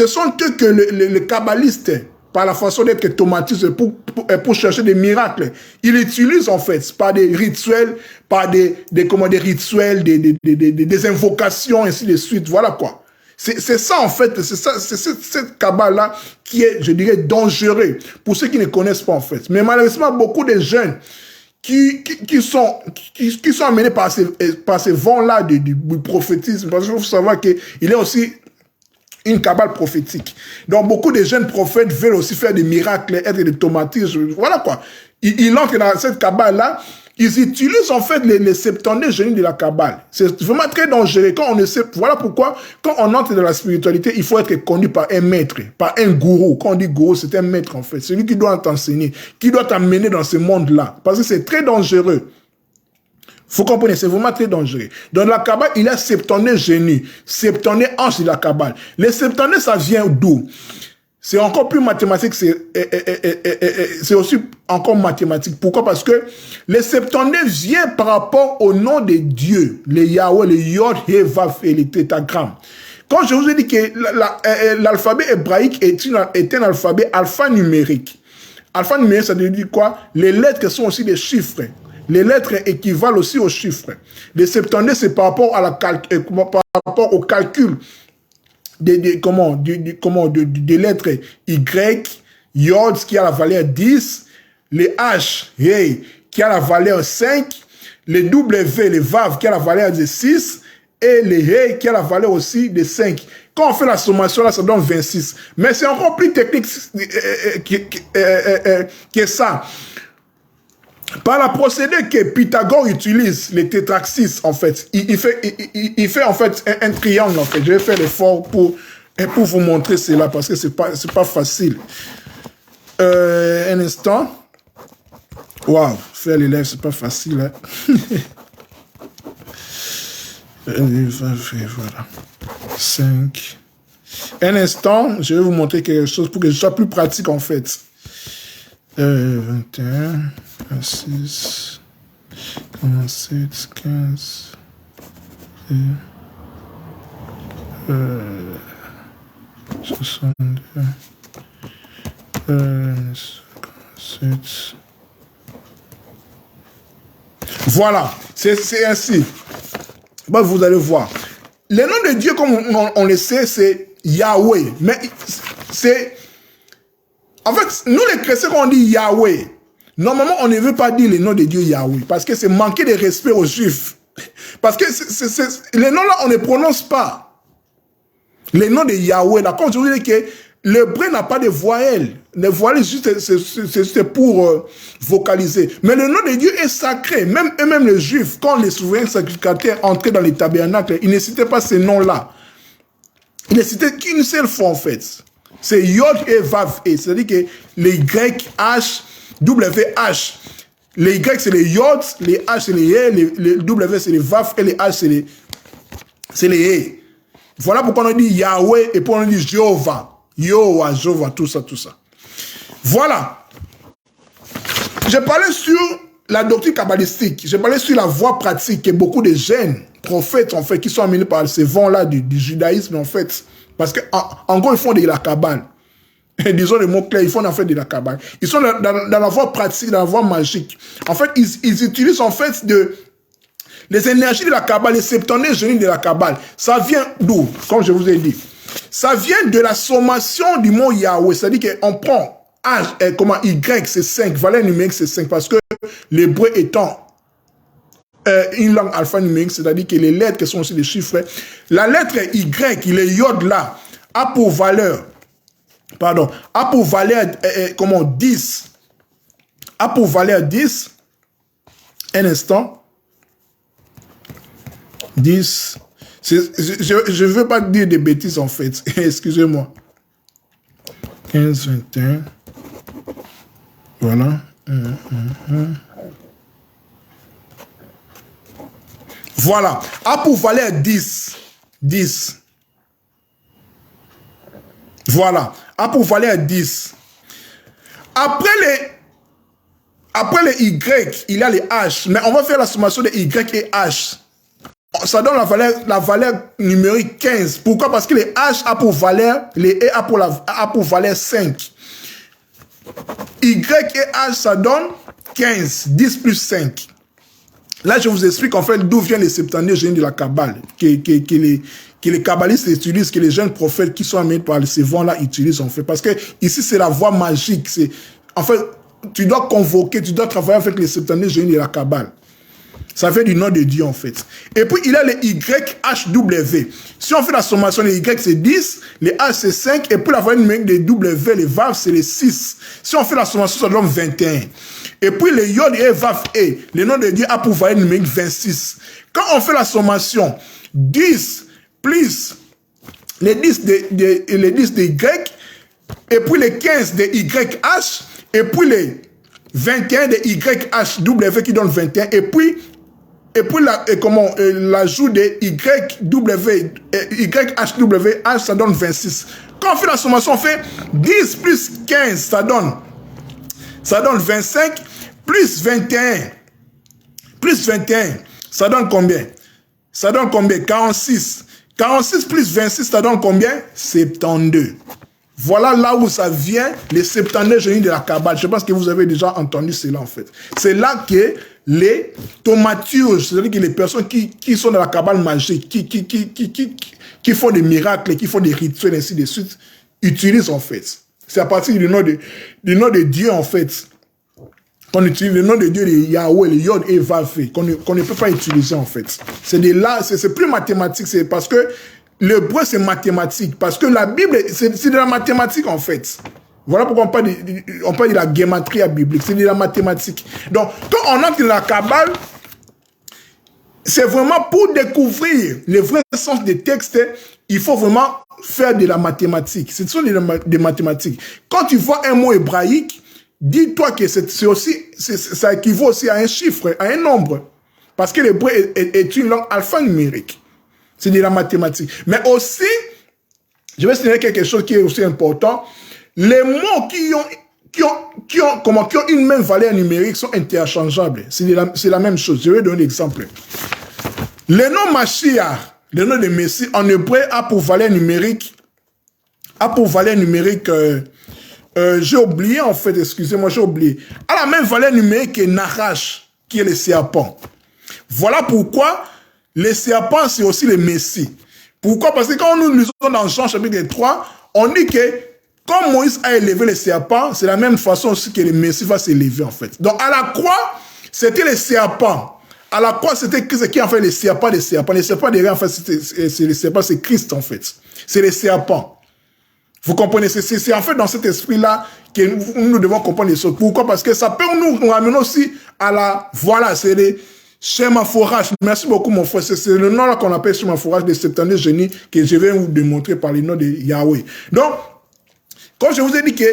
sont eux que les kabbalistes, par la façon d'être thaumatisés pour chercher des miracles, ils utilisent en fait par des rituels, par des rituels, des invocations, ainsi de suite. Voilà quoi. C'est ça en fait, c'est cette Kabbale-là qui est, je dirais, dangereux pour ceux qui ne connaissent pas en fait. Mais malheureusement, beaucoup de jeunes qui sont amenés par ces vents-là du prophétisme. Parce qu'il faut savoir qu'il y a aussi une cabale prophétique. Donc, beaucoup de jeunes prophètes veulent aussi faire des miracles, être des tomatismes. Voilà quoi. Ils entrent dans cette cabale-là. Ils utilisent en fait les 70 génies de la cabale. C'est vraiment très dangereux. Quand on ne sait, voilà pourquoi, quand on entre dans la spiritualité, il faut être conduit par un maître, par un gourou. Quand on dit gourou, c'est un maître en fait. Celui qui doit t'enseigner, qui doit t'amener dans ce monde-là. Parce que c'est très dangereux. Faut comprendre, c'est vraiment très dangereux. Dans la cabale, il y a 70 génies, 70 anges de la cabale. Les 70, ça vient d'où? C'est encore plus mathématique, c'est aussi encore mathématique. Pourquoi? Parce que les 70 viennent par rapport au nom de Dieu, les Yahweh, les Yod, He, Vav et les tétagrammes. Quand je vous ai dit que l'alphabet hébraïque est un alphabet alphanumérique. Alphanumérique, ça veut dire quoi? Les lettres sont aussi des chiffres. Les lettres équivalent aussi aux chiffres. Les 70, c'est par rapport au calcul des lettres Y, Yod qui a la valeur 10, les H, Hey, qui a la valeur 5, les W, les Vav qui a la valeur de 6, et les Hey qui a la valeur aussi de 5. Quand on fait la sommation, là, ça donne 26. Mais c'est encore plus technique que ça. Par la procédé que Pythagore utilise, les tétraxis, en fait, il fait en fait un triangle, en fait. Je vais faire l'effort pour vous montrer cela, parce que c'est pas facile. Un instant. Waouh, faire les lèvres, c'est pas facile, hein. Voilà. 5. Un instant, je vais vous montrer quelque chose pour que ce soit plus pratique, en fait. 21, 26, 47, 15, 62, 57. Voilà, c'est ainsi. Bah, vous allez voir. Le nom de Dieu, comme on le sait, c'est Yahweh. Mais c'est... En fait, nous les chrétiens, quand on dit Yahweh, normalement, on ne veut pas dire le nom de Dieu Yahweh, parce que c'est manquer de respect aux Juifs. Parce que les noms-là, on ne prononce pas. Les noms de Yahweh, là, quand je vous dis que l'hébreu n'a pas de voyelles. Les voyelles, c'est juste pour vocaliser. Mais le nom de Dieu est sacré. Même les Juifs, quand les souverains sacrificateurs entraient dans les tabernacles, ils ne citaient pas ces noms-là. Ils ne citaient qu'une seule fois, en fait. C'est Yod et Vav et. C'est-à-dire que les Y, H, W, H. Les Y, c'est les Yod, les H, c'est les E, les W, c'est les Vav, et les H, c'est les E. Voilà pourquoi on dit Yahweh et pourquoi on dit Jéhovah. Jéhovah, tout ça, tout ça. Voilà. J'ai parlé sur la doctrine kabbalistique. J'ai parlé sur la voie pratique que beaucoup de jeunes prophètes, en fait, qui sont amenés par ces vents-là du judaïsme, en fait. Parce qu'en gros, ils font de la kabbale. Disons les mots clairs, ils font en fait de la kabbale. Ils sont dans la voie pratique, dans la voie magique. En fait, ils utilisent en fait les énergies de la kabbale, les 70 génies de la kabbale. Ça vient d'où? Comme je vous ai dit. Ça vient de la sommation du mot Yahweh. C'est-à-dire qu'on prend Y, c'est 5, valeur numérique, c'est 5, parce que l'hébreu étant une langue alphanumérique, c'est-à-dire que les lettres qui sont aussi des chiffres, la lettre Y, le Yod là, a pour valeur 10. A pour valeur 10. Un instant. 10. Je ne veux pas dire des bêtises en fait. Excusez-moi. 15, 21. Voilà. Voilà. A pour valeur 10. 10. Voilà. A pour valeur 10. Après les Y, il y a les H. Mais on va faire la sommation de Y et H. Ça donne la valeur numérique 15. Pourquoi? Parce que les H a pour valeur, les E a pour valeur 5. Y et H, ça donne 15. 10 plus 5. Là, je vous explique en fait d'où viennent les 70 génies de la Kabbale, que les kabbalistes utilisent, que les jeunes prophètes qui sont amenés par ces vents-là utilisent en fait. Parce que ici, c'est la voie magique. En fait, convoquer, tu dois travailler avec les 70 génies de la Kabbale. Ça fait du nom de Dieu, en fait. Et puis, il a les YHW. Si on fait la sommation, les Y, c'est 10, les H, c'est 5, et puis la valeur numérique des W, les VAV, c'est les 6. Si on fait la sommation, ça donne 21. Et puis, les Yod et VAV et, le nom de Dieu a pour valeur numérique 26. Quand on fait la sommation, 10 plus les 10 de Y, et puis les 15 de YH, et puis les 21 de YHW qui donne 21, et puis l'ajout de YHWH, ça donne 26. Quand on fait la sommation, on fait 10 plus 15, ça donne 25, plus 21, ça donne combien? Ça donne combien? 46. 46 plus 26, ça donne combien? 72. Voilà là où ça vient, les 72 génies de la Kabbale. Je pense que vous avez déjà entendu cela, en fait. C'est là que les thaumaturges, c'est-à-dire que les personnes qui sont dans la Kabbale magique, qui font des miracles, qui font des rituels, ainsi de suite, utilisent, en fait. C'est à partir du nom de Dieu, en fait, qu'on utilise le nom de Dieu, les Yahweh, les Yod et Vav, qu'on ne peut pas utiliser, en fait. C'est de là, c'est plus mathématique, c'est parce que l'hébreu, c'est mathématique. Parce que la Bible, c'est de la mathématique, en fait. Voilà pourquoi on parle de la gématrie biblique. C'est de la mathématique. Donc, quand on entre dans la Kabbale, c'est vraiment pour découvrir le vrai sens des textes, il faut vraiment faire de la mathématique. Ce sont des mathématiques. Quand tu vois un mot hébraïque, dis-toi que ça équivaut aussi à un chiffre, à un nombre. Parce que l'hébreu est une langue alphanumérique. C'est de la mathématique. Mais aussi, je vais signaler quelque chose qui est aussi important. Les mots qui ont une même valeur numérique sont interchangeables. C'est la même chose. Je vais donner l'exemple. Le nom Mashiach, le nom de Messie, en hébreu, a pour valeur numérique, j'ai oublié en fait, excusez-moi, j'ai oublié, a la même valeur numérique que Nahash, qui est le serpent. Voilà pourquoi les serpents, c'est aussi les messies. Pourquoi? Parce que quand nous lisons dans Jean chapitre 3, on dit que quand Moïse a élevé les serpents, c'est la même façon aussi que le Messie va s'élever en fait. Donc à la croix, c'était les serpents. À la croix, c'était qui en fait les serpents des serpents. Les serpents des en fait, c'est les serpents, c'est Christ en fait. C'est les serpents. Vous comprenez? C'est en fait dans cet esprit-là que nous devons comprendre les choses. Pourquoi? Parce que ça peut nous ramener aussi à la... Voilà, c'est les... Schémaphorage. Merci beaucoup, mon frère. C'est le nom là qu'on appelle schémaphorage des 70 génies que je vais vous démontrer par le nom de Yahweh. Donc, comme je vous ai dit que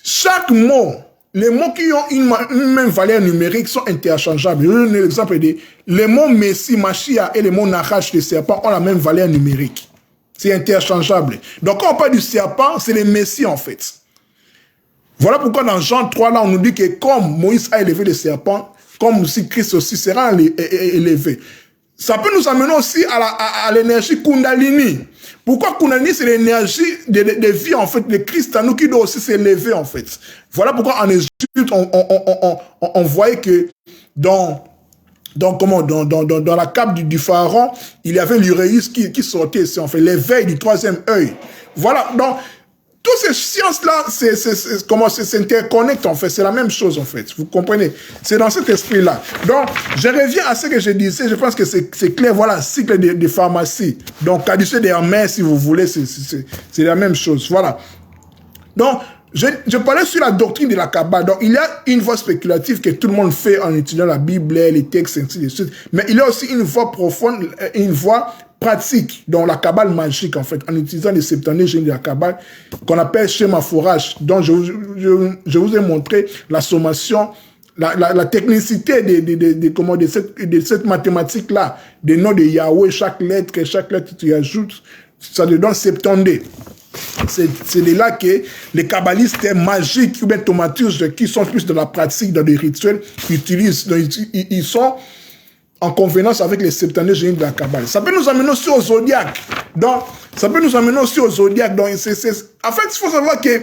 chaque mot, les mots qui ont une même valeur numérique sont interchangeables. Je vais vous donner l'exemple de les mots Messie, Mashiach et les mots Nahash, le serpent, ont la même valeur numérique. C'est interchangeable. Donc, quand on parle du serpent, c'est les Messies en fait. Voilà pourquoi dans Jean 3, là, on nous dit que comme Moïse a élevé le serpent, comme si Christ aussi sera élevé. Ça peut nous amener aussi à l'énergie Kundalini. Pourquoi Kundalini, c'est l'énergie de vie, en fait, de Christ à nous qui doit aussi s'élever, en fait. Voilà pourquoi en Égypte, on voyait que dans la cape du pharaon, il y avait l'uréus qui sortait ici, en fait, l'éveil du troisième œil. Voilà, donc, toutes ces sciences-là, comment s'interconnectent, en fait. C'est la même chose, en fait. Vous comprenez? C'est dans cet esprit-là. Donc, je reviens à ce que je disais. Je pense que c'est clair. Voilà, cycle de pharmacie. Donc, caducée d'Hermès, si vous voulez, c'est la même chose. Voilà. Donc, je parlais sur la doctrine de la Kabbale. Donc, il y a une voie spéculative que tout le monde fait en étudiant la Bible, les textes, ainsi de suite. Mais il y a aussi une voie profonde, une voie pratique, dans la Kabbale magique, en fait, en utilisant les 70 génies de la Kabbale, qu'on appelle schémaphorage. Donc, je vous ai montré la sommation, la technicité de cette mathématique-là, des noms de Yahweh, chaque lettre que tu ajoutes, ça te donne 72. C'est de là que les kabbalistes magiques ou bien thaumaturges qui sont plus dans la pratique, dans les rituels, utilisent. Donc, ils sont en convenance avec les 72 génies de la Kabbale. Ça peut nous amener aussi au zodiaque. Donc, en fait, il faut savoir que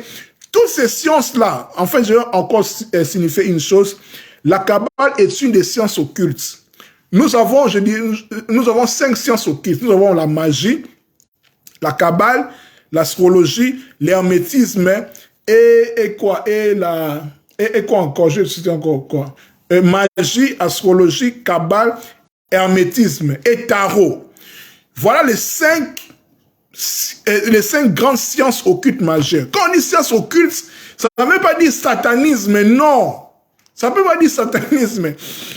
toutes ces sciences-là, en fait, je vais encore signifier une chose. La Kabbale est une des sciences occultes. Nous avons 5 sciences occultes. Nous avons la magie, la Kabbale, l'astrologie, l'hermétisme et Et quoi encore? Je cite encore quoi? Magie, astrologie, kabbale, hermétisme et tarot. Voilà les cinq grandes sciences occultes majeures. Quand on dit sciences occultes, ça ne veut même pas dire satanisme, non. Ça ne peut pas dire satanisme.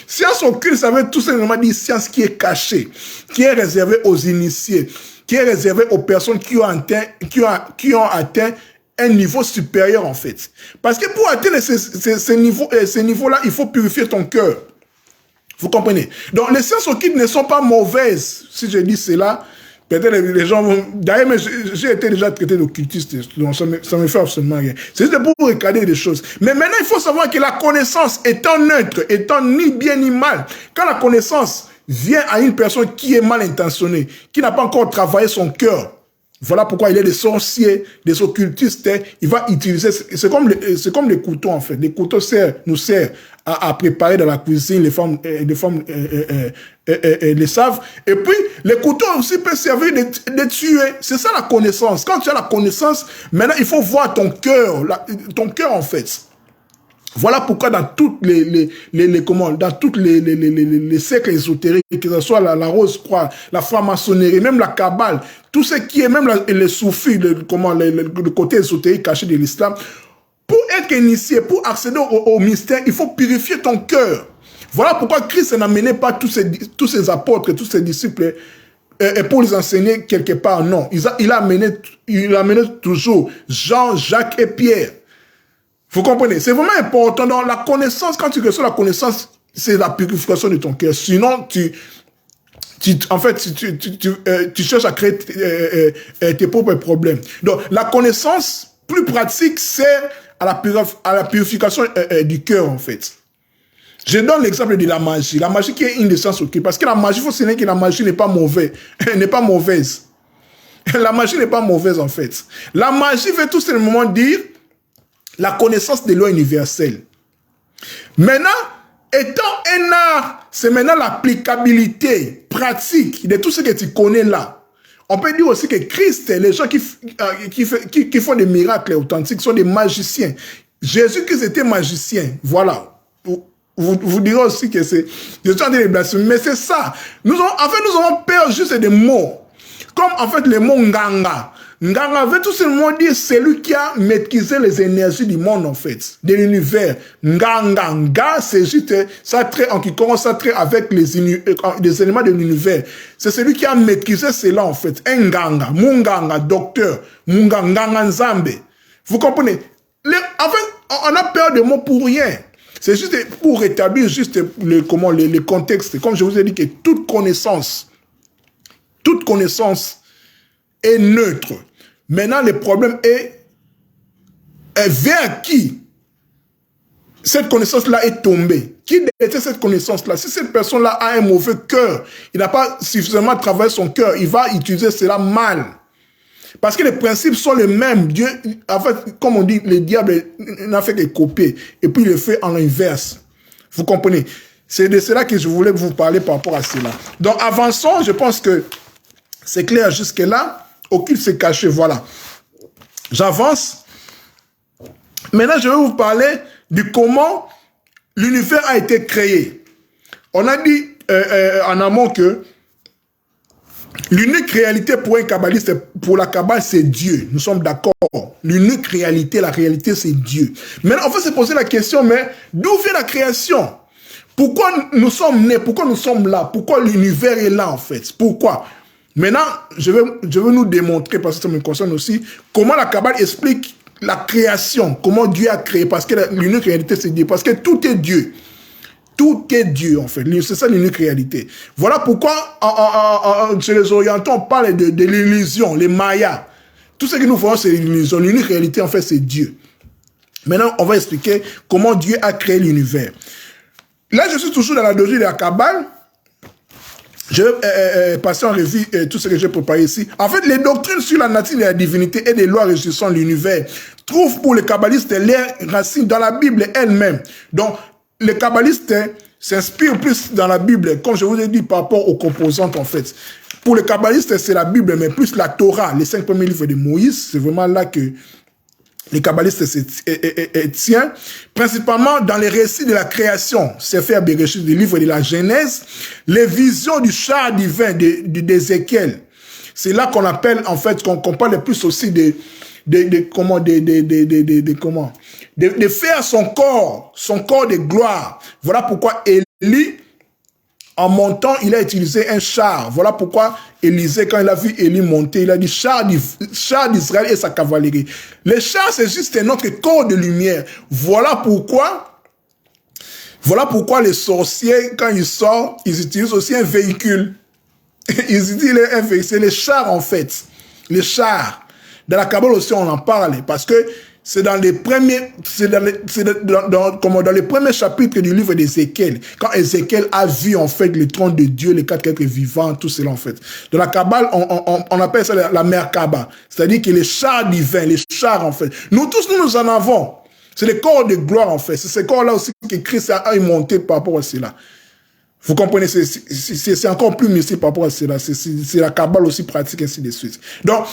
Science occulte, ça veut tout simplement dire science qui est cachée, qui est réservée aux initiés, qui est réservée aux personnes qui ont atteint un niveau supérieur en fait. Parce que pour atteindre ces niveaux-là, il faut purifier ton cœur. Vous comprenez? Donc les sciences occultes ne sont pas mauvaises. Si je dis cela, peut-être les gens vont... D'ailleurs, j'ai été déjà traité d'occultiste, donc ça me fait absolument rien. C'est juste pour regarder des choses. Mais maintenant, il faut savoir que la connaissance étant neutre, étant ni bien ni mal, quand la connaissance vient à une personne qui est mal intentionnée, qui n'a pas encore travaillé son cœur, voilà pourquoi il y a des sorciers, des occultistes, il va utiliser... C'est comme les couteaux, en fait. Les couteaux nous servent à préparer dans la cuisine, les femmes les savent. Et puis, les couteaux aussi peuvent servir de tuer. C'est ça la connaissance. Quand tu as la connaissance, maintenant, il faut voir ton cœur en fait. Voilà pourquoi dans toutes les cercles ésotériques, que ce soit la rose croix, la franc-maçonnerie, même la kabbale, tout ce qui est même les soufis, le côté ésotérique caché de l'islam, pour être initié, pour accéder au mystère, il faut purifier ton cœur. Voilà pourquoi Christ n'amenait pas tous ses apôtres, tous ses disciples, et pour les enseigner quelque part, non. Il a amené toujours Jean, Jacques et Pierre. Vous comprenez? C'est vraiment important. Dans la connaissance, quand tu reçois la connaissance, c'est la purification de ton cœur. Sinon, tu cherches à créer tes propres problèmes. Donc, la connaissance plus pratique sert à la purification du cœur, en fait. Je donne l'exemple de la magie. La magie qui est une des sciences occultes. Parce que la magie, il faut se dire que la magie n'est pas mauvaise. N'est pas mauvaise. La magie n'est pas mauvaise, en fait. La magie veut tout simplement dire la connaissance des lois universelles. Maintenant, étant un art, c'est maintenant l'applicabilité pratique de tout ce que tu connais là. On peut dire aussi que Christ, les gens qui font des miracles authentiques sont des magiciens. Jésus-Christ était magicien. Voilà. Vous direz aussi que c'est... Je suis en train de blasphémer, mais c'est ça. Nous avons peur juste des mots. Comme en fait le mot nganga. Nganga veut tout simplement dire celui qui a maîtrisé les énergies du monde en fait, de l'univers. Nganga, c'est juste ça trait en qui commence à traiter avec les éléments de l'univers. C'est celui qui a maîtrisé cela en fait. Un nganga, munganga, docteur, munganga nzambe. Vous comprenez? En fait, on a peur de mots pour rien. C'est juste pour rétablir juste les contextes. Comme je vous ai dit que toute connaissance est neutre. Maintenant, le problème est vers qui cette connaissance-là est tombée. Qui détient cette connaissance-là? Si cette personne-là a un mauvais cœur, il n'a pas suffisamment travaillé son cœur, il va utiliser cela mal. Parce que les principes sont les mêmes. Dieu, en fait, comme on dit, le diable n'a fait que copier. Et puis il le fait en l'inverse. Vous comprenez? C'est de cela que je voulais vous parler par rapport à cela. Donc avançons, je pense que c'est clair jusque-là. Occulte s'est caché, voilà. J'avance. Maintenant, je vais vous parler de comment l'univers a été créé. On a dit en amont que l'unique réalité pour un kabbaliste, pour la Kabbale, c'est Dieu. Nous sommes d'accord. L'unique réalité, la réalité, c'est Dieu. Maintenant, on va se poser la question, mais d'où vient la création? Pourquoi nous sommes nés? Pourquoi nous sommes là? Pourquoi l'univers est là, en fait? Pourquoi? Maintenant, je vais nous démontrer, parce que ça me concerne aussi, comment la Kabbale explique la création, comment Dieu a créé, parce que l'unique réalité, c'est Dieu, parce que tout est Dieu. Tout est Dieu, en fait. C'est ça l'unique réalité. Voilà pourquoi, chez les Orientaux, on parle de l'illusion, les Mayas. Tout ce que nous voyons, c'est l'illusion. L'unique réalité, en fait, c'est Dieu. Maintenant, on va expliquer comment Dieu a créé l'univers. Là, je suis toujours dans la logique de la Kabbale. Je vais passer en revue tout ce que j'ai préparé ici. En fait, les doctrines sur la nature et la divinité et les lois régissant l'univers trouvent pour les kabbalistes leurs racines dans la Bible elle-même. Donc, les kabbalistes s'inspirent plus dans la Bible, comme je vous ai dit, par rapport aux composantes, en fait. Pour les kabbalistes, c'est la Bible, mais plus la Torah, les 5 premiers livres de Moïse. C'est vraiment là que les kabbalistes tiennent, principalement dans les récits de la création, Sefer Bereshit, du livre de la Genèse, les visions du char divin d'Ézéchiel. C'est là qu'on appelle, en fait, qu'on parle plus aussi de faire son corps de gloire. Voilà pourquoi Élie, en montant, il a utilisé un char. Voilà pourquoi Élisée, quand il a vu Élie monter, il a dit char d'Israël et sa cavalerie. Le char, c'est juste un autre corps de lumière. Voilà pourquoi les sorciers, quand ils sortent, ils utilisent aussi un véhicule. Ils utilisent un véhicule. C'est les chars, en fait. Les chars. Dans la Kabbale aussi, on en parle. Parce que c'est dans les premiers, dans les premiers chapitres du livre d'Ézéchiel, quand Ézéchiel a vu en fait le trône de Dieu, les quatre êtres vivants, tout cela en fait. Dans la Kabbale, on appelle ça la Merkaba, c'est-à-dire que les chars divins, les chars en fait. Nous tous, nous en avons. C'est les corps de gloire en fait. C'est ces corps-là aussi que Christ a monté par rapport à cela. Vous comprenez, c'est encore plus mystique par rapport à cela. C'est la Kabbale aussi pratique, ainsi de suite. Donc,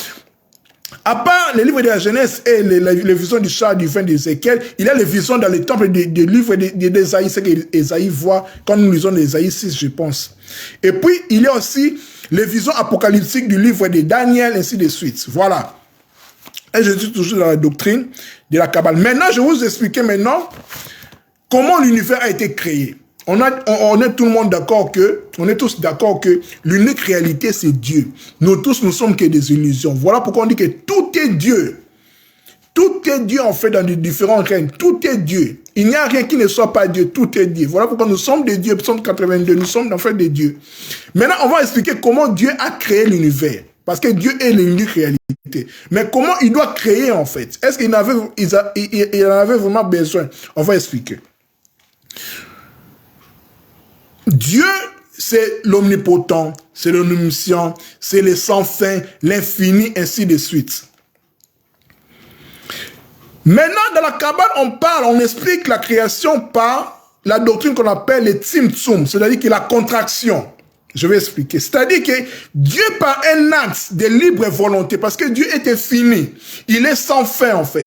à part les livres de la Genèse et les visions du char divin d'Ézéchiel, il y a les visions dans les temples des livres d'Ésaïe, ce qu'Ésaïe voit quand nous lisons l'Ésaïe 6, je pense. Et puis, il y a aussi les visions apocalyptiques du livre de Daniel, ainsi de suite. Voilà. Et je suis toujours dans la doctrine de la Kabbale. Maintenant, je vais vous expliquer maintenant comment l'univers a été créé. On est tout le monde d'accord on est tous d'accord que l'unique réalité, c'est Dieu. Nous tous, nous sommes que des illusions. Voilà pourquoi on dit que tout est Dieu. Tout est Dieu, en fait, dans les différents règnes. Tout est Dieu. Il n'y a rien qui ne soit pas Dieu. Tout est Dieu. Voilà pourquoi nous sommes des dieux. Psaume 82, nous sommes en fait des dieux. Maintenant, on va expliquer comment Dieu a créé l'univers. Parce que Dieu est l'unique réalité. Mais comment il doit créer, en fait? Est-ce qu'il en avait vraiment besoin? On va expliquer. Dieu, c'est l'omnipotent, c'est l'omniscient, c'est le sans fin, l'infini, ainsi de suite. Maintenant, dans la Kabbale, on explique la création par la doctrine qu'on appelle le Tzimtzum, c'est-à-dire que la contraction. Je vais expliquer. C'est-à-dire que Dieu, par un acte de libre volonté, parce que Dieu est infini, il est sans fin en fait.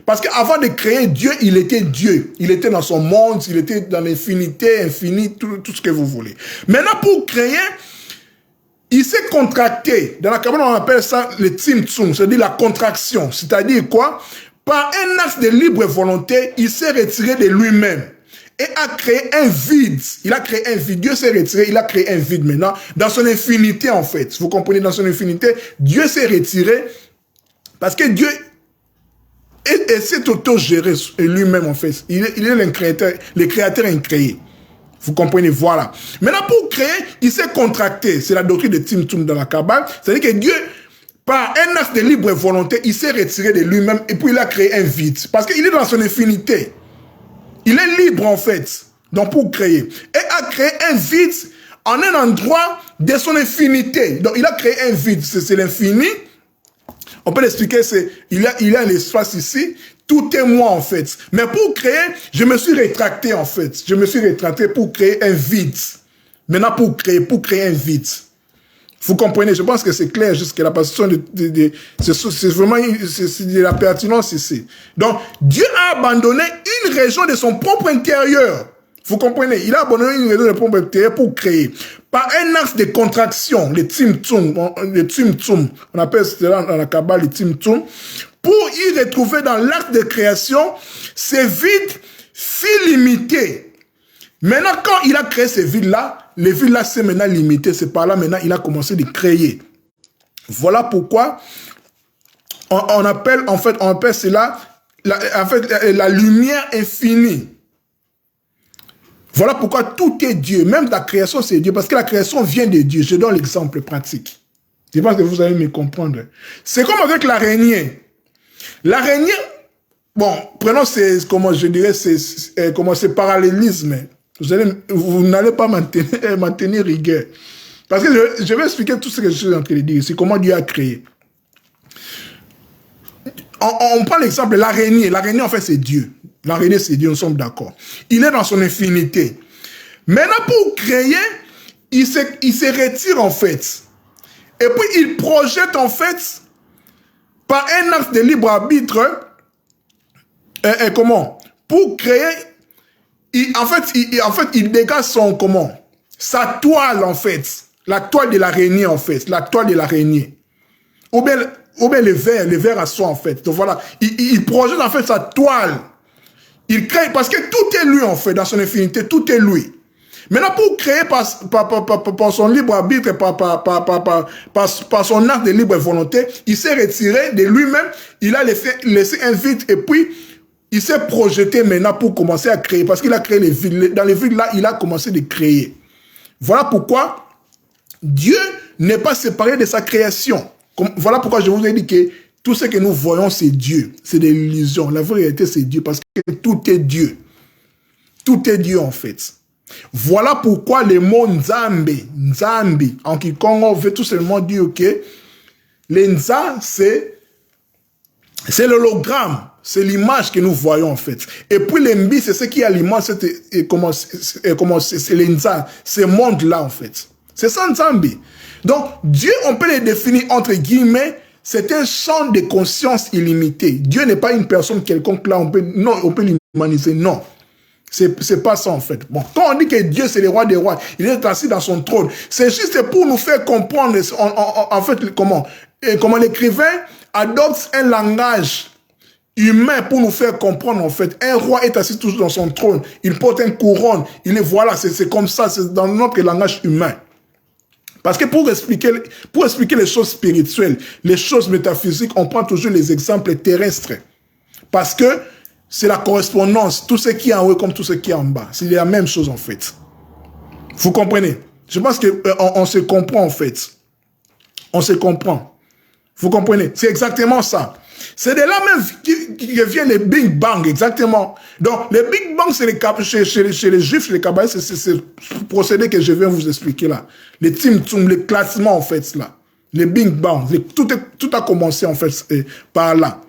Parce qu'avant de créer Dieu, il était Dieu. Il était dans son monde, il était dans l'infinité, infini, tout ce que vous voulez. Maintenant, pour créer, il s'est contracté. Dans la Kabbale, on appelle ça le Tzimtzum, c'est-à-dire la contraction. C'est-à-dire quoi? Par un acte de libre volonté, il s'est retiré de lui-même. Et a créé un vide. Il a créé un vide. Dieu s'est retiré, il a créé un vide maintenant. Dans son infinité, en fait. Vous comprenez, dans son infinité, Dieu s'est retiré parce que Dieu s'est auto-géré lui-même, en fait. Il est le créateur incréé. Vous comprenez, voilà. Maintenant, pour créer, il s'est contracté. C'est la doctrine de Tzimtzum dans la Kabbale. C'est-à-dire que Dieu, par un acte de libre volonté, il s'est retiré de lui-même et puis il a créé un vide. Parce qu'il est dans son infinité. Il est libre, en fait, donc pour créer. Et a créé un vide en un endroit de son infinité. Donc, il a créé un vide, c'est l'infini. On peut l'expliquer, il y a l'espace ici. Tout est moi, en fait. Mais pour créer, je me suis rétracté, en fait. Je me suis rétracté pour créer un vide. Maintenant, pour créer un vide. Vous comprenez, je pense que c'est clair jusqu'à la position c'est vraiment de la pertinence ici. Donc, Dieu a abandonné une région de son propre intérieur. Vous comprenez, il a abandonné une région de son propre intérieur pour créer. Par un acte de contraction, le Tzimtzum, on appelle cela dans la Kabbale le Tzimtzum, pour y retrouver dans l'acte de création ces vides limité. Maintenant, quand il a créé ces villes-là, les villes-là, c'est maintenant limité. C'est par là, maintenant, il a commencé de créer. Voilà pourquoi on appelle cela la lumière infinie. Voilà pourquoi tout est Dieu. Même la création, c'est Dieu. Parce que la création vient de Dieu. Je donne l'exemple pratique. Je pense que vous allez me comprendre. C'est comme avec l'araignée. L'araignée, bon, prenons comment je dirais, c'est parallélisme. Vous n'allez pas maintenir rigueur. Parce que je vais expliquer tout ce que je suis en train de dire. C'est comment Dieu a créé. On prend l'exemple de l'araignée. L'araignée, en fait, c'est Dieu. L'araignée, c'est Dieu, nous sommes d'accord. Il est dans son infinité. Maintenant, pour créer, il se retire, en fait. Et puis, il projette, en fait, par un acte de libre arbitre, comment? Pour créer, en fait, il dégage son, comment? Sa toile, en fait. La toile de l'araignée, en fait. La toile de l'araignée. Ou bien le verre à soi, en fait. Donc voilà, il projette, en fait, sa toile. Il crée, parce que tout est lui, en fait, dans son infinité, tout est lui. Maintenant, pour créer par son libre arbitre, par son acte de libre volonté, il s'est retiré de lui-même, il a laissé un vide, et puis, il s'est projeté maintenant pour commencer à créer, parce qu'il a créé les vides. Dans les vides, là, il a commencé de créer. Voilà pourquoi Dieu n'est pas séparé de sa création. Voilà pourquoi je vous ai dit que tout ce que nous voyons, c'est Dieu. C'est des illusions. La vraie réalité, c'est Dieu, parce que tout est Dieu. Tout est Dieu, en fait. Voilà pourquoi le mot Nzambi, en quiconque veut tout simplement dire que le Nza, c'est l'hologramme, c'est l'image que nous voyons en fait. Et puis l'Mbi, c'est ce qui est l'image, c'est le Nza, ce monde-là en fait. C'est ça Nzambi. Donc Dieu, on peut le définir entre guillemets, c'est un champ de conscience illimité. Dieu n'est pas une personne quelconque là, on peut l'humaniser, non. C'est pas ça en fait. Bon, quand on dit que Dieu c'est le roi des rois, il est assis dans son trône, c'est juste pour nous faire comprendre en fait comment l'écrivain adopte un langage humain pour nous faire comprendre en fait. Un roi est assis toujours dans son trône, il porte une couronne, il est voilà, c'est comme ça, c'est dans notre langage humain. Parce que pour expliquer les choses spirituelles, les choses métaphysiques, on prend toujours les exemples terrestres. Parce que c'est la correspondance, tout ce qui est en haut comme tout ce qui est en bas. C'est la même chose en fait. Vous comprenez? Je pense qu'on se comprend en fait. On se comprend. Vous comprenez? C'est exactement ça. C'est de là même qui vient le Big Bang, exactement. Donc, le Big Bang, c'est chez les Juifs, chez les Kabbalistes, c'est le procédé que je viens vous expliquer là. Les Timtum, les classements en fait là. Le Big Bang, tout a commencé en fait par là.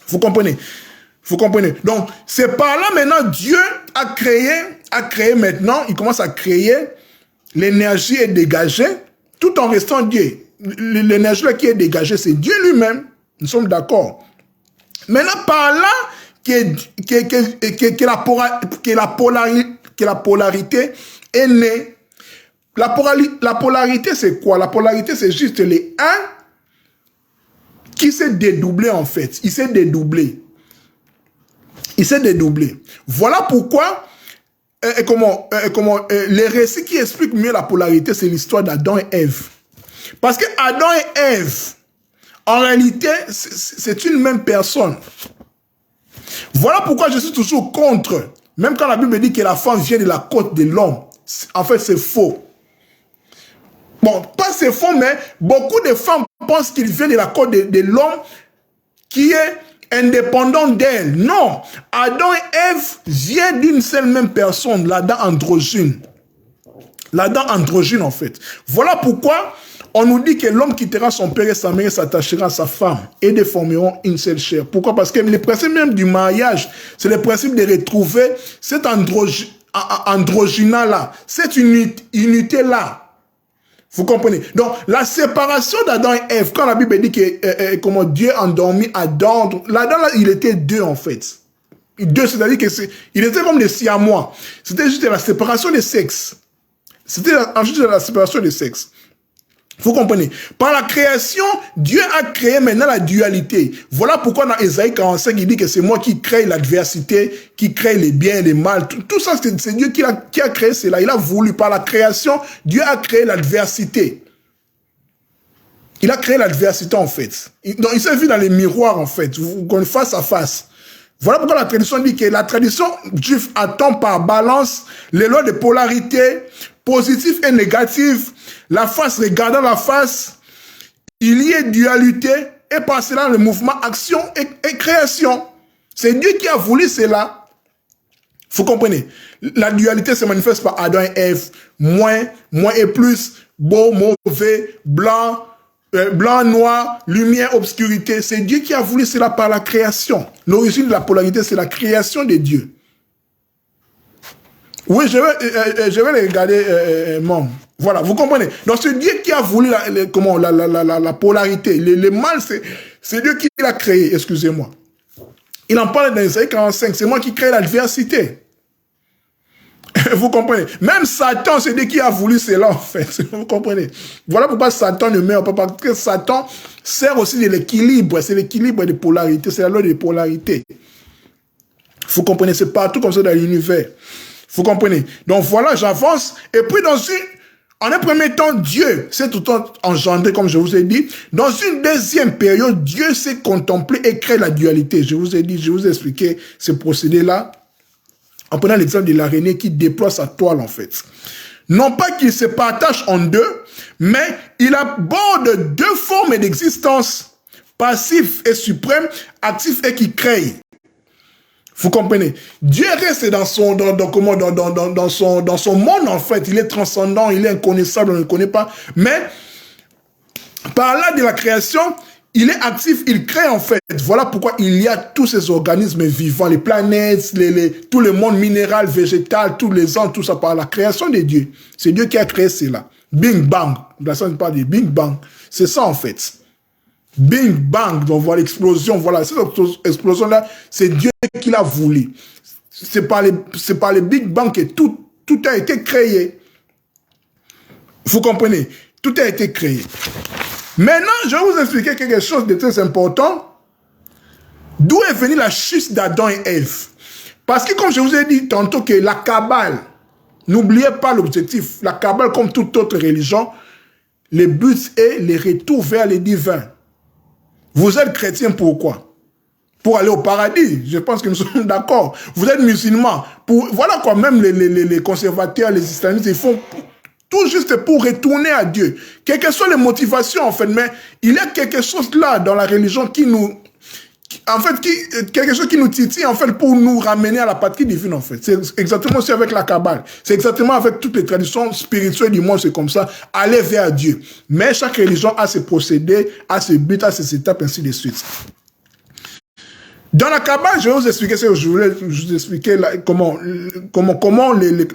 Vous comprenez? Vous comprenez? Donc, c'est par là maintenant, Dieu a créé maintenant, il commence à créer, l'énergie est dégagée, tout en restant Dieu. L'énergie qui est dégagée, c'est Dieu lui-même. Nous sommes d'accord. Maintenant, par là, que la polarité est née. La polarité, c'est quoi? La polarité, c'est juste les 1 qui s'est dédoublé en fait. Il s'est dédoublé. Il s'est dédoublé. Voilà pourquoi les récits qui expliquent mieux la polarité, c'est l'histoire d'Adam et Ève. Parce que Adam et Ève, en réalité, c'est une même personne. Voilà pourquoi je suis toujours contre. Même quand la Bible dit que la femme vient de la côte de l'homme. En fait, c'est faux. Bon, pas c'est faux, mais beaucoup de femmes pensent qu'il vient de la côte de l'homme qui est indépendant d'elle. Non. Adam et Ève viennent d'une seule même personne, l'Adam androgyne. L'Adam androgyne, en fait. Voilà pourquoi on nous dit que l'homme quittera son père et sa mère et s'attachera à sa femme et ils formeront une seule chair. Pourquoi? Parce que le principe même du mariage, c'est le principe de retrouver cet androgyne-là, cette unité-là. Vous comprenez? Donc, la séparation d'Adam et Ève, quand la Bible dit que comment Dieu a endormi Adam, l'Adam, là, il était 2 en fait. 2, c'est-à-dire qu'il était comme des siamois. C'était juste la séparation des sexes. C'était juste la séparation des sexes. Vous comprenez? Par la création, Dieu a créé maintenant la dualité. Voilà pourquoi dans Ésaïe 45, il dit que c'est moi qui crée l'adversité, qui crée les biens et les mal. Tout ça, c'est Dieu qui a créé cela. Il a voulu, par la création, Dieu a créé l'adversité. Il a créé l'adversité, en fait. Donc, il s'est vu dans les miroirs, en fait, face à face. Voilà pourquoi la tradition dit que la tradition juive attend par balance les lois de polarité, positif et négatif, la face regardant la face, il y a dualité et par cela le mouvement action et création. C'est Dieu qui a voulu cela. Vous comprenez? La dualité se manifeste par Adam et Ève. Moins et plus, beau, mauvais, blanc, noir, lumière, obscurité. C'est Dieu qui a voulu cela par la création. L'origine de la polarité, c'est la création de Dieu. Oui, je vais les regarder, Voilà, vous comprenez? Donc, c'est Dieu qui a voulu la polarité. Le mal, c'est Dieu qui l'a créé, excusez-moi. Il en parle dans Isaïe 45. C'est moi qui crée l'adversité. Vous comprenez? Même Satan, c'est lui qui a voulu cela, en fait. Vous comprenez? Voilà pourquoi Satan ne meurt pas. Parce que Satan sert aussi de l'équilibre. C'est l'équilibre des polarités. C'est la loi des polarités. Vous comprenez? C'est partout comme ça dans l'univers. Vous comprenez? Donc voilà, j'avance. Et puis en un premier temps, Dieu s'est tout le temps engendré, comme je vous ai dit. Dans une deuxième période, Dieu s'est contemplé et créé la dualité. Je vous ai dit, je vous ai expliqué ce procédé-là. En prenant l'exemple de l'araignée qui déploie sa toile, en fait. Non pas qu'il se partage en deux, mais il aborde deux formes d'existence, passif et suprême, actif et qui crée. Vous comprenez? Dieu reste dans son monde, en fait. Il est transcendant, il est inconnaissable, on ne le connaît pas. Mais, par là de la création, il est actif, il crée en fait. Voilà pourquoi il y a tous ces organismes vivants, les planètes, tout le monde minéral, végétal, tous les ans, tout ça par la création de Dieu. C'est Dieu qui a créé cela. Bing Bang. La science parle de Bing Bang. C'est ça en fait. Bing Bang. Donc voilà l'explosion. Voilà, cette explosion-là, c'est Dieu qui l'a voulu. C'est par le Big Bang que tout a été créé. Vous comprenez? Tout a été créé. Maintenant, je vais vous expliquer quelque chose de très important. D'où est venue la chute d'Adam et Ève? Parce que comme je vous ai dit tantôt que la Kabbale, n'oubliez pas l'objectif, la Kabbale comme toute autre religion, le but est le retour vers le divin. Vous êtes chrétien pourquoi? Pour aller au paradis. Je pense que nous sommes d'accord. Vous êtes musulmans. Voilà quoi, même les conservateurs, les islamistes, ils font tout juste pour retourner à Dieu. Quelles que soient les motivations, en fait, mais il y a quelque chose là dans la religion qui nous... En fait, quelque chose qui nous titille, en fait, pour nous ramener à la patrie divine, en fait. C'est exactement aussi avec la Kabbale. C'est exactement avec toutes les traditions spirituelles du monde, c'est comme ça. Aller vers Dieu. Mais chaque religion a ses procédés, a ses buts, a ses étapes, ainsi de suite. Dans la Kabbale, je vais vous expliquer ce que je voulais vous expliquer comment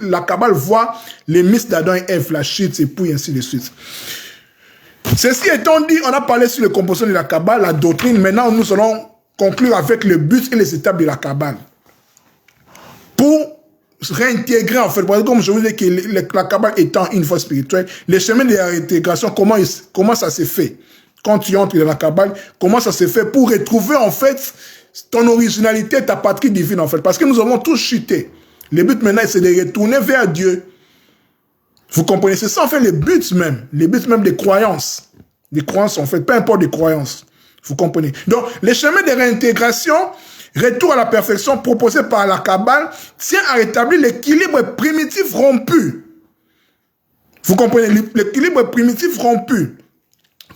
la Kabbale voit les mythes d'Adam et Ève, la chute, et puis ainsi de suite. Ceci étant dit, on a parlé sur les compositions de la Kabbale, la doctrine. Maintenant, nous allons conclure avec le but et les étapes de la Kabbale. Pour réintégrer, en fait, parce que comme je vous dis que la Kabbale étant une voie spirituelle, les chemins de la réintégration, comment ça s'est fait? Quand tu entres dans la Kabbale, comment ça s'est fait pour retrouver, en fait, ton originalité, ta patrie divine, en fait. Parce que nous avons tous chuté. Le but maintenant, c'est de retourner vers Dieu. Vous comprenez? C'est ça, en fait, le but même des croyances. Des croyances, en fait, peu importe des croyances. Vous comprenez? Donc, les chemins de réintégration, retour à la perfection proposé par la Kabbale, tient à rétablir l'équilibre primitif rompu. Vous comprenez? L'équilibre primitif rompu.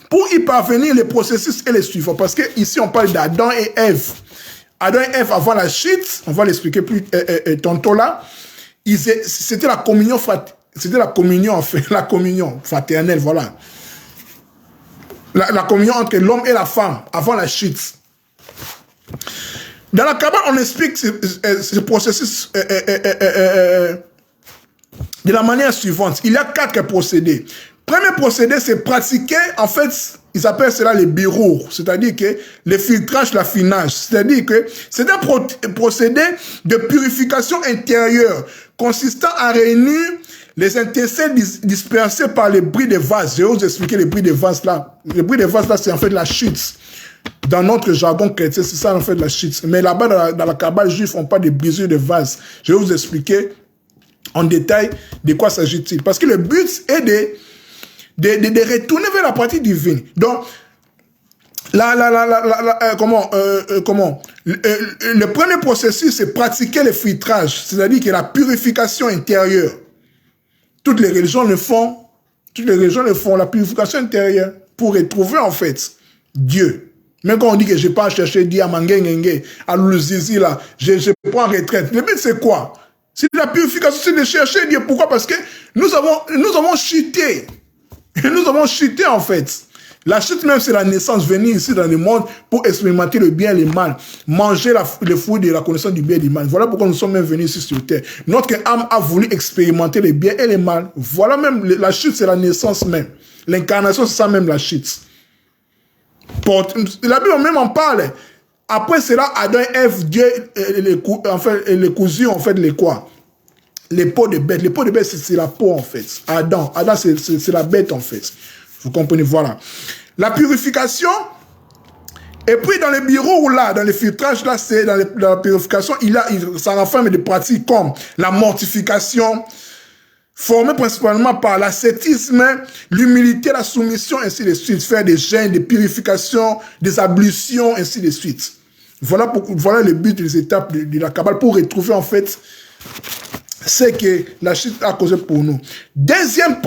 Pour y parvenir, les processus est les suivants. Parce que ici, on parle d'Adam et Ève. Adam et Ève, avant la chute, on va l'expliquer plus tantôt là, c'était la communion en fait, la communion fraternelle, voilà. La communion entre l'homme et la femme, avant la chute. Dans la Kabbale, on explique ce processus de la manière suivante. Il y a 4 procédés. Premier procédé, c'est pratiquer, en fait, ils appellent cela les birours, c'est-à-dire que le filtrage, l'affinage, c'est-à-dire que c'est un procédé de purification intérieure consistant à réunir les intestins dispersés par les bris des vases. Je vais vous expliquer les bris des vases là. Les bris des vases là, c'est en fait la chute. Dans notre jargon chrétien, c'est ça en fait la chute. Mais là-bas, dans la Kabbale juive, on parle de brisures de vases. Je vais vous expliquer en détail de quoi s'agit-il. Parce que le but est de retourner vers la partie divine. Donc, le premier processus, c'est pratiquer le filtrage, c'est-à-dire que la purification intérieure. Toutes les religions le font, la purification intérieure, pour retrouver en fait Dieu. Même quand on dit que je ne vais pas chercher Dieu à Mangengenge, à Luzizi, là, je prends retraite. Le but, c'est quoi? C'est la purification, c'est de chercher Dieu. Pourquoi? Parce que nous avons chuté. Nous avons chuté en fait. La chute même, c'est la naissance, venir ici dans le monde pour expérimenter le bien et le mal. Manger le fruit de la connaissance du bien et du mal. Voilà pourquoi nous sommes même venus ici sur terre. Notre âme a voulu expérimenter le bien et le mal. Voilà même, la chute, c'est la naissance même. L'incarnation, c'est ça même la chute. La Bible même en parle. après cela, Adam et Ève, Dieu, les cousus, en fait, les quoi? Les peaux de bête. Les peaux de bête, c'est la peau, en fait. Adam, c'est la bête, en fait. Vous comprenez, voilà. La purification, et puis dans les bureaux, là, dans les filtrages, là, c'est dans la purification, ça renferme des pratiques comme la mortification, formée principalement par l'ascétisme, l'humilité, la soumission, ainsi de suite. Faire des jeûnes, des purifications, des ablutions, ainsi de suite. Voilà le but des étapes de la Kabbale pour retrouver, en fait, ce que la chute a causé pour nous. Deuxième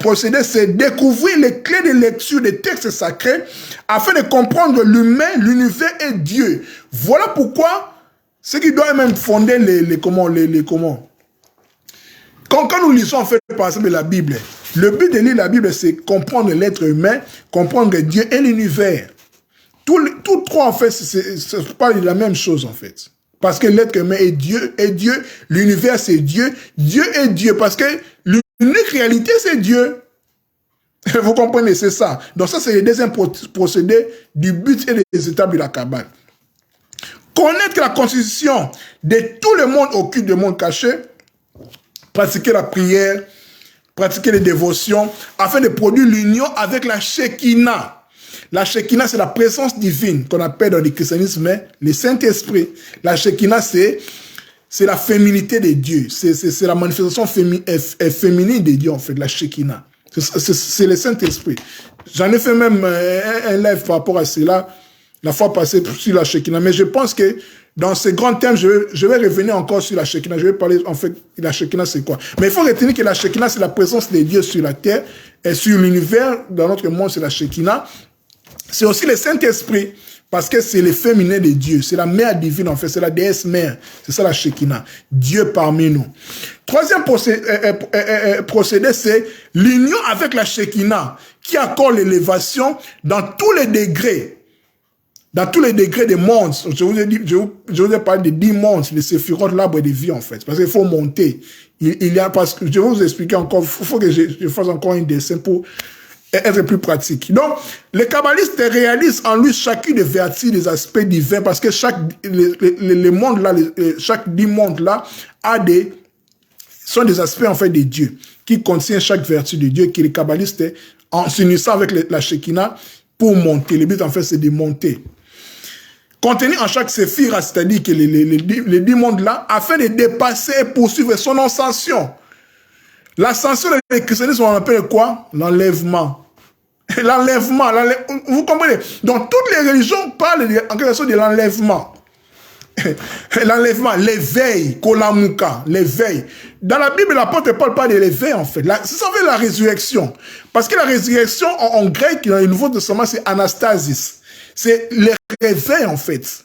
procédé, c'est découvrir les clés de lecture des textes sacrés afin de comprendre l'humain, l'univers et Dieu. Voilà pourquoi ce qui doit même fonder les comment. Quand nous lisons en fait par exemple la Bible, le but de lire la Bible, c'est comprendre l'être humain, comprendre Dieu et l'univers. Tous trois en fait, c'est pas la même chose en fait. Parce que l'être humain est Dieu, l'univers c'est Dieu, Dieu est Dieu, parce que l'unique réalité c'est Dieu. Vous comprenez, c'est ça. Donc ça c'est le deuxième procédé du but et des étapes de la Kabbale. Connaître la constitution de tout le monde occulte du monde caché, pratiquer la prière, pratiquer les dévotions, afin de produire l'union avec la Shekinah. La Shekinah, c'est la présence divine qu'on appelle dans le christianisme le Saint-Esprit. La Shekinah, c'est la féminité de Dieu. C'est la manifestation féminine de Dieu, en fait, la Shekinah. C'est le Saint-Esprit. J'en ai fait même un live par rapport à cela, la fois passée sur la Shekinah. Mais je pense que dans ces grands thèmes, je vais revenir encore sur la Shekinah. Je vais parler, en fait, la Shekinah, c'est quoi. Mais il faut retenir que la Shekinah, c'est la présence de Dieu sur la terre et sur l'univers. Dans notre monde, c'est la Shekinah. C'est aussi le Saint-Esprit, parce que c'est le féminin de Dieu. C'est la mère divine, en fait. C'est la déesse mère. C'est ça la Shekinah. Dieu parmi nous. Troisième procédé, c'est l'union avec la Shekinah, qui accorde l'élévation dans tous les degrés. Dans tous les degrés des mondes. Je vous ai parlé des 10 mondes, les séphirotes, l'arbre de vie, en fait. Parce qu'il faut monter. Parce que je vais vous expliquer encore, il faut que je fasse encore un dessin pour être plus pratique. Donc, les kabbalistes réalisent en lui chacune des vertus, des aspects divins, parce que chaque 10 mondes là sont des aspects en fait de Dieu, qui contiennent chaque vertu de Dieu, que les kabbalistes, en s'unissant avec la Shekinah, pour monter. Le but en fait, c'est de monter. Contenu en chaque séphira, c'est-à-dire que les 10 mondes là, afin de dépasser et poursuivre son ascension. L'ascension du christianisme, on appelle quoi? L'enlèvement. L'enlèvement. Vous comprenez? Donc, toutes les religions parlent en quelque sorte de l'enlèvement. L'enlèvement, l'éveil, kolamuka, l'éveil. Dans la Bible, l'apôtre Paul parle de l'éveil, en fait. C'est ça veut la résurrection. Parce que la résurrection, en grec, dans le Nouveau Testament, c'est anastasis. C'est le réveil, en fait.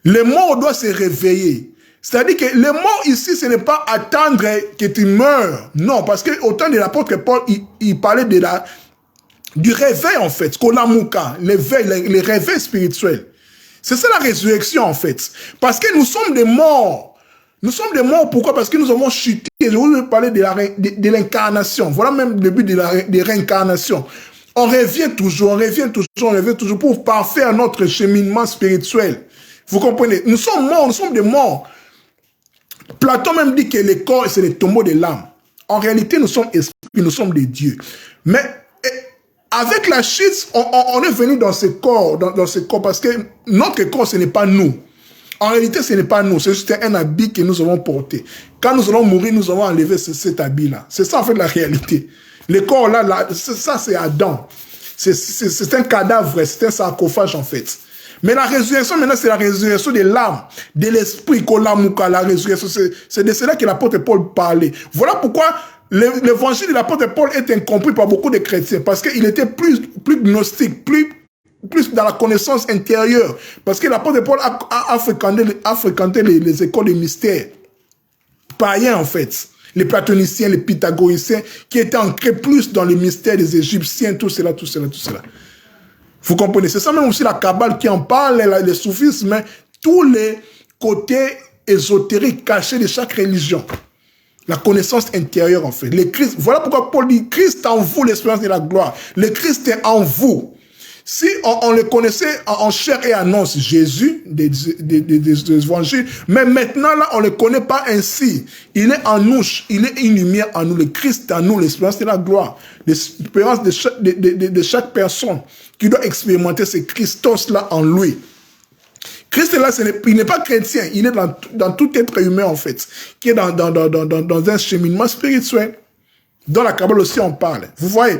Le mort doit se réveiller. C'est-à-dire que le mort ici, ce n'est pas attendre que tu meurs. Non, parce que autant de l'apôtre Paul, il parlait du réveil, en fait. Kolamuka, l'éveil, le réveil spirituel. C'est ça la résurrection, en fait. Parce que nous sommes des morts. Nous sommes des morts, pourquoi? Parce que nous avons chuté. Je voulais parler de l'incarnation. Voilà même le but de réincarnation. On revient toujours pour parfaire notre cheminement spirituel. Vous comprenez? Nous sommes morts, nous sommes des morts. Platon même dit que le corps, c'est le tombeau de l'âme. En réalité, nous sommes esprits, nous sommes des dieux. Mais avec la chute, on est venu dans ce corps, dans ce corps, parce que notre corps, ce n'est pas nous. En réalité, ce n'est pas nous, c'est juste un habit que nous avons porté. Quand nous allons mourir, nous allons enlever cet habit-là. C'est ça, en fait, la réalité. Le corps, là ça, c'est Adam. C'est un cadavre, c'est un sarcophage, en fait. Mais la résurrection, maintenant, c'est la résurrection de l'âme, de l'esprit, kolamuka, la résurrection. C'est de cela que l'apôtre Paul parlait. Voilà pourquoi l'évangile de l'apôtre Paul est incompris par beaucoup de chrétiens, parce qu'il était plus gnostique, plus dans la connaissance intérieure. Parce que l'apôtre Paul a fréquenté les écoles de mystère païens, en fait. Les platoniciens, les pythagoriciens, qui étaient ancrés plus dans le mystère des Égyptiens, tout cela. Vous comprenez? C'est ça même aussi la Kabbale qui en parle, le soufisme, tous les côtés ésotériques cachés de chaque religion. La connaissance intérieure, en fait. Le Christ, voilà pourquoi Paul dit, Christ en vous, l'espérance de la gloire. Le Christ est en vous. Si on le connaissait en chair et en os, Jésus, des évangiles, mais maintenant là, on ne le connaît pas ainsi. Il est en nous, il est une lumière en nous, le Christ en nous, l'espérance de la gloire, l'espérance de chaque personne qui doit expérimenter ce Christos-là en lui. Christ est là, il n'est pas chrétien, il est dans tout être humain en fait, qui est dans un cheminement spirituel. Dans la Kabbale aussi, on parle. Vous voyez,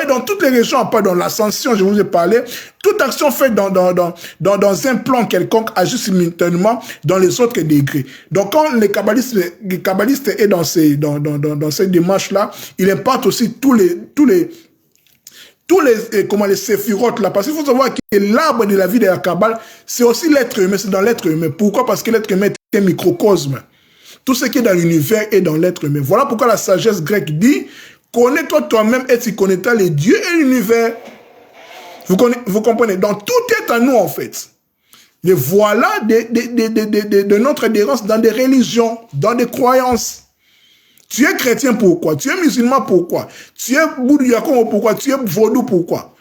dans toutes les régions, on parle, dans l'ascension, je vous ai parlé, toute action faite dans un plan quelconque agit simultanément dans les autres degrés. Donc, quand les kabbalistes est dans ces démarches-là, il impacte aussi tous les séphirotes là, parce qu'il faut savoir que l'arbre de la vie de la Kabbale, c'est aussi l'être humain, c'est dans l'être humain. Pourquoi? Parce que l'être humain est un microcosme. Tout ce qui est dans l'univers est dans l'être humain. Voilà pourquoi la sagesse grecque dit, connais-toi toi-même et tu connaîtras les dieux et l'univers. Vous comprenez? Donc tout est à nous en fait. Et voilà de notre adhérence dans des religions, dans des croyances. Tu es chrétien pourquoi? Tu es musulman pourquoi? Tu es bouddha pourquoi? Tu es vaudou pourquoi?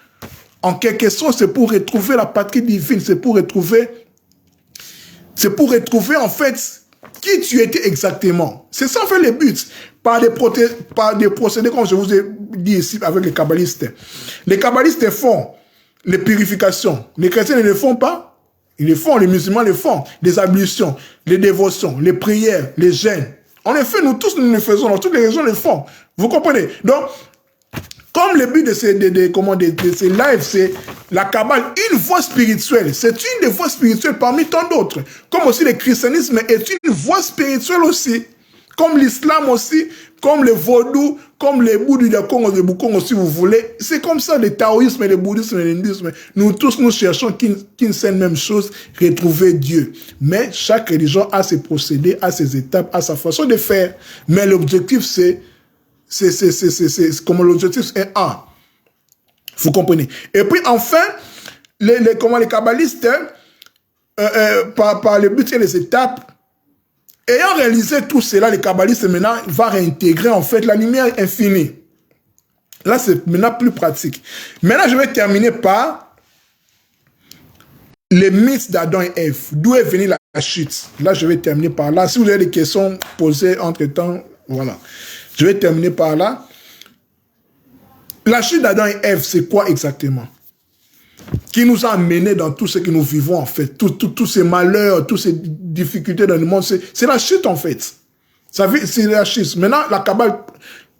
En quelque sorte, c'est pour retrouver la patrie divine, c'est pour retrouver en fait qui tu étais exactement. C'est ça en fait le but. Par des procédés, comme je vous ai dit ici avec les kabbalistes. Les kabbalistes font les purifications. Les chrétiens ne le font pas. Ils le font, les musulmans le font. Les ablutions, les dévotions, les prières, les jeûnes. On les fait, nous tous nous le faisons, dans toutes les régions le font. Vous comprenez? Donc, comme le but de ces lives, c'est la Kabbale, une voie spirituelle. C'est une des voies spirituelles parmi tant d'autres. Comme aussi le christianisme est une voie spirituelle aussi. Comme l'islam aussi, comme le vaudou, comme les bouddhas de Congo, les Bukongo, si vous voulez. C'est comme ça, le taoïsme, le bouddhisme et l'hindouisme. Nous tous, nous cherchons qu'une seule même chose, retrouver Dieu. Mais chaque religion a ses procédés, a ses étapes, a sa façon de faire. Mais l'objectif, c'est comme l'objectif est un. Vous comprenez? Et puis enfin, les kabbalistes, par le but et les étapes, ayant réalisé tout cela, les kabbalistes maintenant vont réintégrer en fait la lumière infinie. Là, c'est maintenant plus pratique. Maintenant, je vais terminer par les mythes d'Adam et Ève. D'où est venue la chute? Là, je vais terminer par là. Si vous avez des questions posées entre-temps, voilà. Je vais terminer par là. La chute d'Adam et Ève, c'est quoi exactement? Qui nous a amenés dans tout ce que nous vivons en fait. Tous ces malheurs, toutes ces difficultés dans le monde, c'est la chute en fait. C'est la chute. Maintenant, la Kabbale,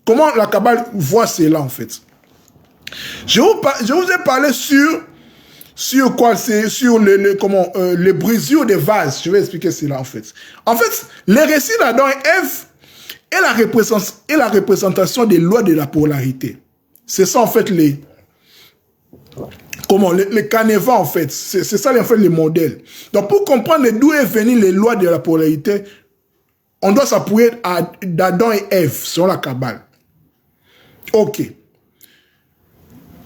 comment la Kabbale voit cela en fait? Je vous ai parlé sur quoi? C'est sur les brisures des vases. Je vais expliquer cela en fait. En fait, les récits d'Adam et Ève et la représentation des lois de la polarité. C'est ça en fait les canevas en fait. C'est ça en fait les modèles. Donc pour comprendre d'où est venue les lois de la polarité, on doit s'appuyer d'Adam et Ève selon la Kabbale. Ok.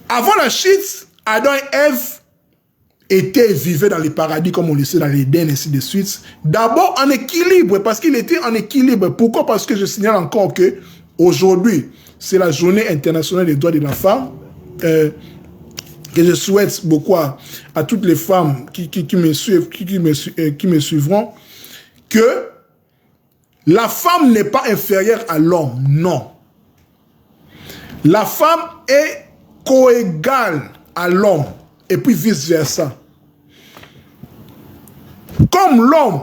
Avant la chute, Adam et Ève vivaient dans les paradis, comme on le sait dans l'Éden, et ainsi de suite. D'abord en équilibre, parce qu'il était en équilibre. Pourquoi? Parce que je signale encore que aujourd'hui, c'est la journée internationale des droits de la femme, que je souhaite beaucoup à toutes les femmes qui me suivent, qui me suivront, que la femme n'est pas inférieure à l'homme, non. La femme est coégale à l'homme. Et puis vice-versa. Comme l'homme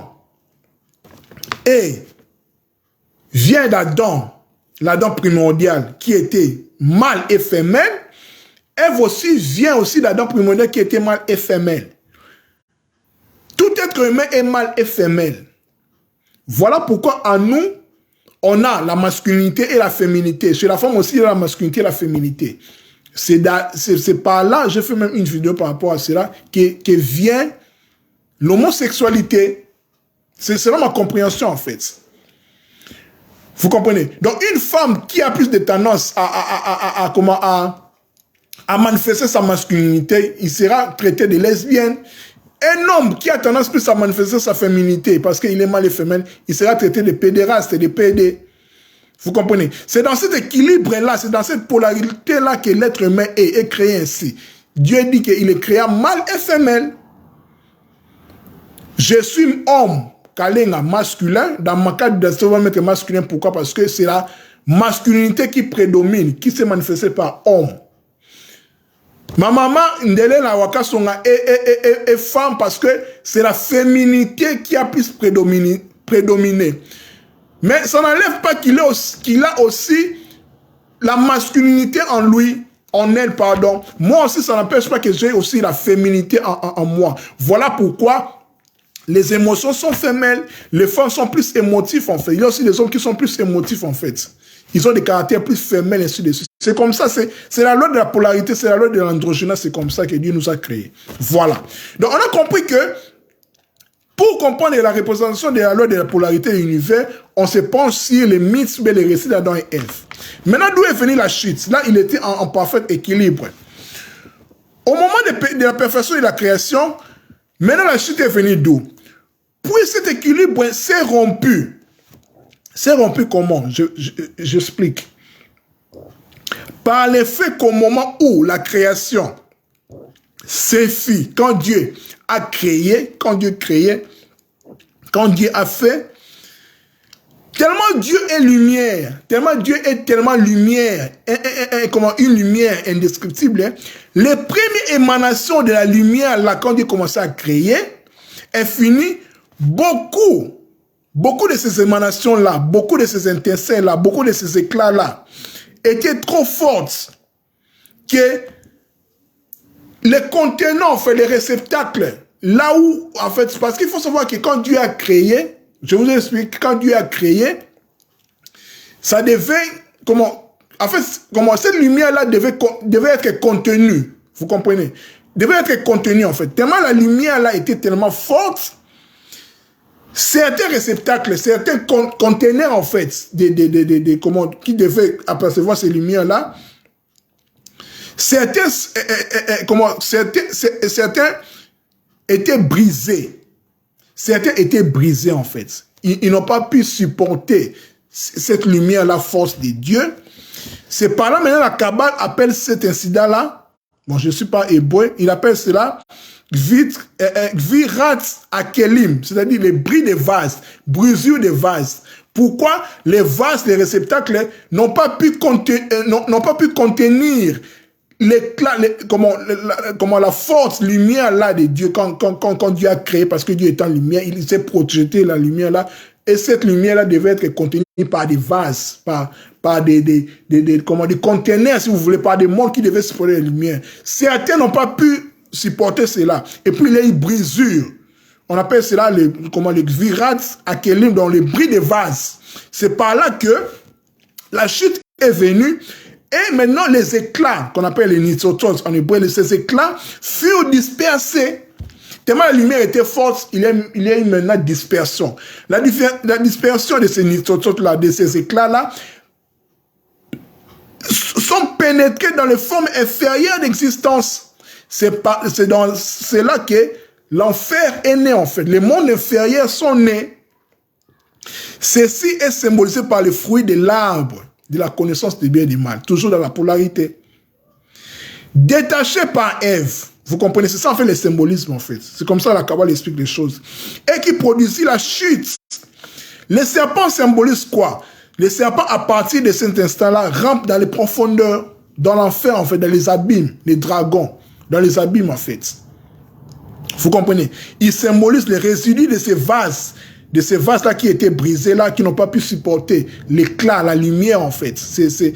vient d'Adam, l'Adam primordial, qui était mâle et femelle, Ève aussi vient aussi d'Adam primordial qui était mâle et femelle. Tout être humain est mâle et femelle. Voilà pourquoi en nous, on a la masculinité et la féminité. Chez la femme aussi, il y a la masculinité et la féminité. C'est par là, j'ai fait même une vidéo par rapport à cela, que vient l'homosexualité. C'est là ma compréhension en fait. Vous comprenez? Donc une femme qui a plus de tendance à manifester sa masculinité, il sera traité de lesbienne. Un homme qui a tendance plus à manifester sa féminité, parce qu'il est mâle et femelle, il sera traité de pédéraste, de pédé. Vous comprenez? C'est dans cet équilibre-là, c'est dans cette polarité-là que l'être humain est créé ainsi. Dieu dit qu'il est créé mâle et femelle. Je suis homme, kalenga masculin. Dans ma cas, on va mettre masculin. Pourquoi? Parce que c'est la masculinité qui prédomine, qui s'est manifestée par homme. Ma maman, Ndele la waka songa est femme parce que c'est la féminité qui a plus prédominé. Mais ça n'enlève pas qu'il a aussi la masculinité en lui, en elle, pardon. Moi aussi, ça n'empêche pas que j'ai aussi la féminité en moi. Voilà pourquoi les émotions sont femelles. Les femmes sont plus émotifs, en fait. Il y a aussi des hommes qui sont plus émotifs, en fait. Ils ont des caractères plus femelles, ainsi de suite. C'est comme ça, c'est la loi de la polarité, c'est la loi de l'androgyne, c'est comme ça que Dieu nous a créés. Voilà. Donc, on a compris que pour comprendre la représentation de la loi de la polarité de l'univers, on se penche sur les mythes, les récits d'Adam et Ève. Maintenant, d'où est venue la chute? Là, il était en parfait équilibre. Au moment de la perfection de la création, maintenant la chute est venue d'où? Puis cet équilibre s'est rompu. C'est rompu comment? J'explique. Par l'effet qu'au moment où la création s'est faite, quand Dieu a créé, quand Dieu a fait, tellement Dieu est lumière, tellement Dieu est tellement lumière, une lumière indescriptible, hein, les premières émanations de la lumière, là, quand Dieu commençait à créer, est fini, beaucoup de ces émanations-là, beaucoup de ces étincelles-là, beaucoup de ces éclats-là étaient trop fortes que les contenants, en fait, les réceptacles, là où, en fait, parce qu'il faut savoir que quand Dieu a créé, je vous explique, quand Dieu a créé, ça devait, en fait, cette lumière-là devait être contenue, vous comprenez? Devait être contenue, en fait. Tellement la lumière-là était tellement forte, certains réceptacles, certains conteneurs, en fait, qui devaient apercevoir ces lumières-là, certains étaient brisés. Certains étaient brisés, en fait. Ils n'ont pas pu supporter cette lumière-là, force de Dieu. C'est par là, maintenant, la Kabbale appelle cet incident-là, bon, je ne suis pas hébreu, il appelle cela Gvirat Akelim, c'est-à-dire les bris des vases, brisure des vases. Pourquoi les vases, les réceptacles n'ont pas pu contenir l'éclat, la force lumière là de Dieu quand Dieu a créé, parce que Dieu est en lumière, il s'est projeté la lumière là, et cette lumière là devait être contenue par des vases, par des conteneurs, si vous voulez, par des mondes qui devaient supporter la lumière. Certains n'ont pas pu supporter cela. Et puis il y a eu brisure. On appelle cela les virats akelim, dans les bris des vases. C'est par là que la chute est venue. Et maintenant, les éclats, qu'on appelle les nitsotos en hébreu, ces éclats furent dispersés. Tellement la lumière était forte, il y a eu maintenant dispersion. La dispersion de ces nitsotos-là, de ces éclats-là, sont pénétrés dans les formes inférieures d'existence. C'est là que l'enfer est né, en fait. Les mondes inférieurs sont nés. Ceci est symbolisé par le fruit de l'arbre de la connaissance du bien et du mal, toujours dans la polarité. Détaché par Ève, vous comprenez, c'est ça en fait le symbolisme, en fait. C'est comme ça que la Kabbale explique les choses. Et qui produisit la chute. Les serpents symbolisent quoi? Les serpents, à partir de cet instant-là, rampent dans les profondeurs, dans l'enfer, en fait, dans les abîmes, les dragons. Dans les abîmes, en fait. Vous comprenez? Ils symbolisent les résidus de ces vases-là qui étaient brisés, là, qui n'ont pas pu supporter l'éclat, la lumière, en fait. C'est ces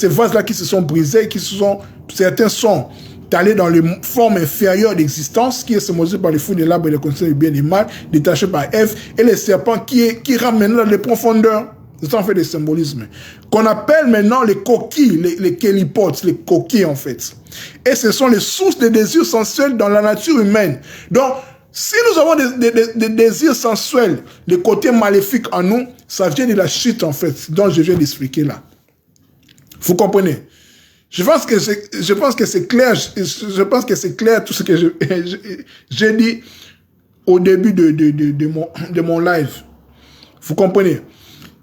vases-là qui se sont brisés, certains sont allés dans les formes inférieures d'existence, qui est symbolisé par les fruits de l'arbre et les connaissances du bien et du mal, détachés par Ève, et les serpents qui ramènent dans les profondeurs. C'est ça, en fait, le symbolisme. Qu'on appelle maintenant les coquilles, les kélipotes, les coquilles, en fait. Et ce sont les sources des désirs sensuels dans la nature humaine. Donc, si nous avons des désirs sensuels, le côté maléfique en nous, ça vient de la chute, en fait, dont je viens d'expliquer là. Vous comprenez? Je pense que c'est clair. Je pense que c'est clair tout ce que j'ai dit au début de mon live. Vous comprenez?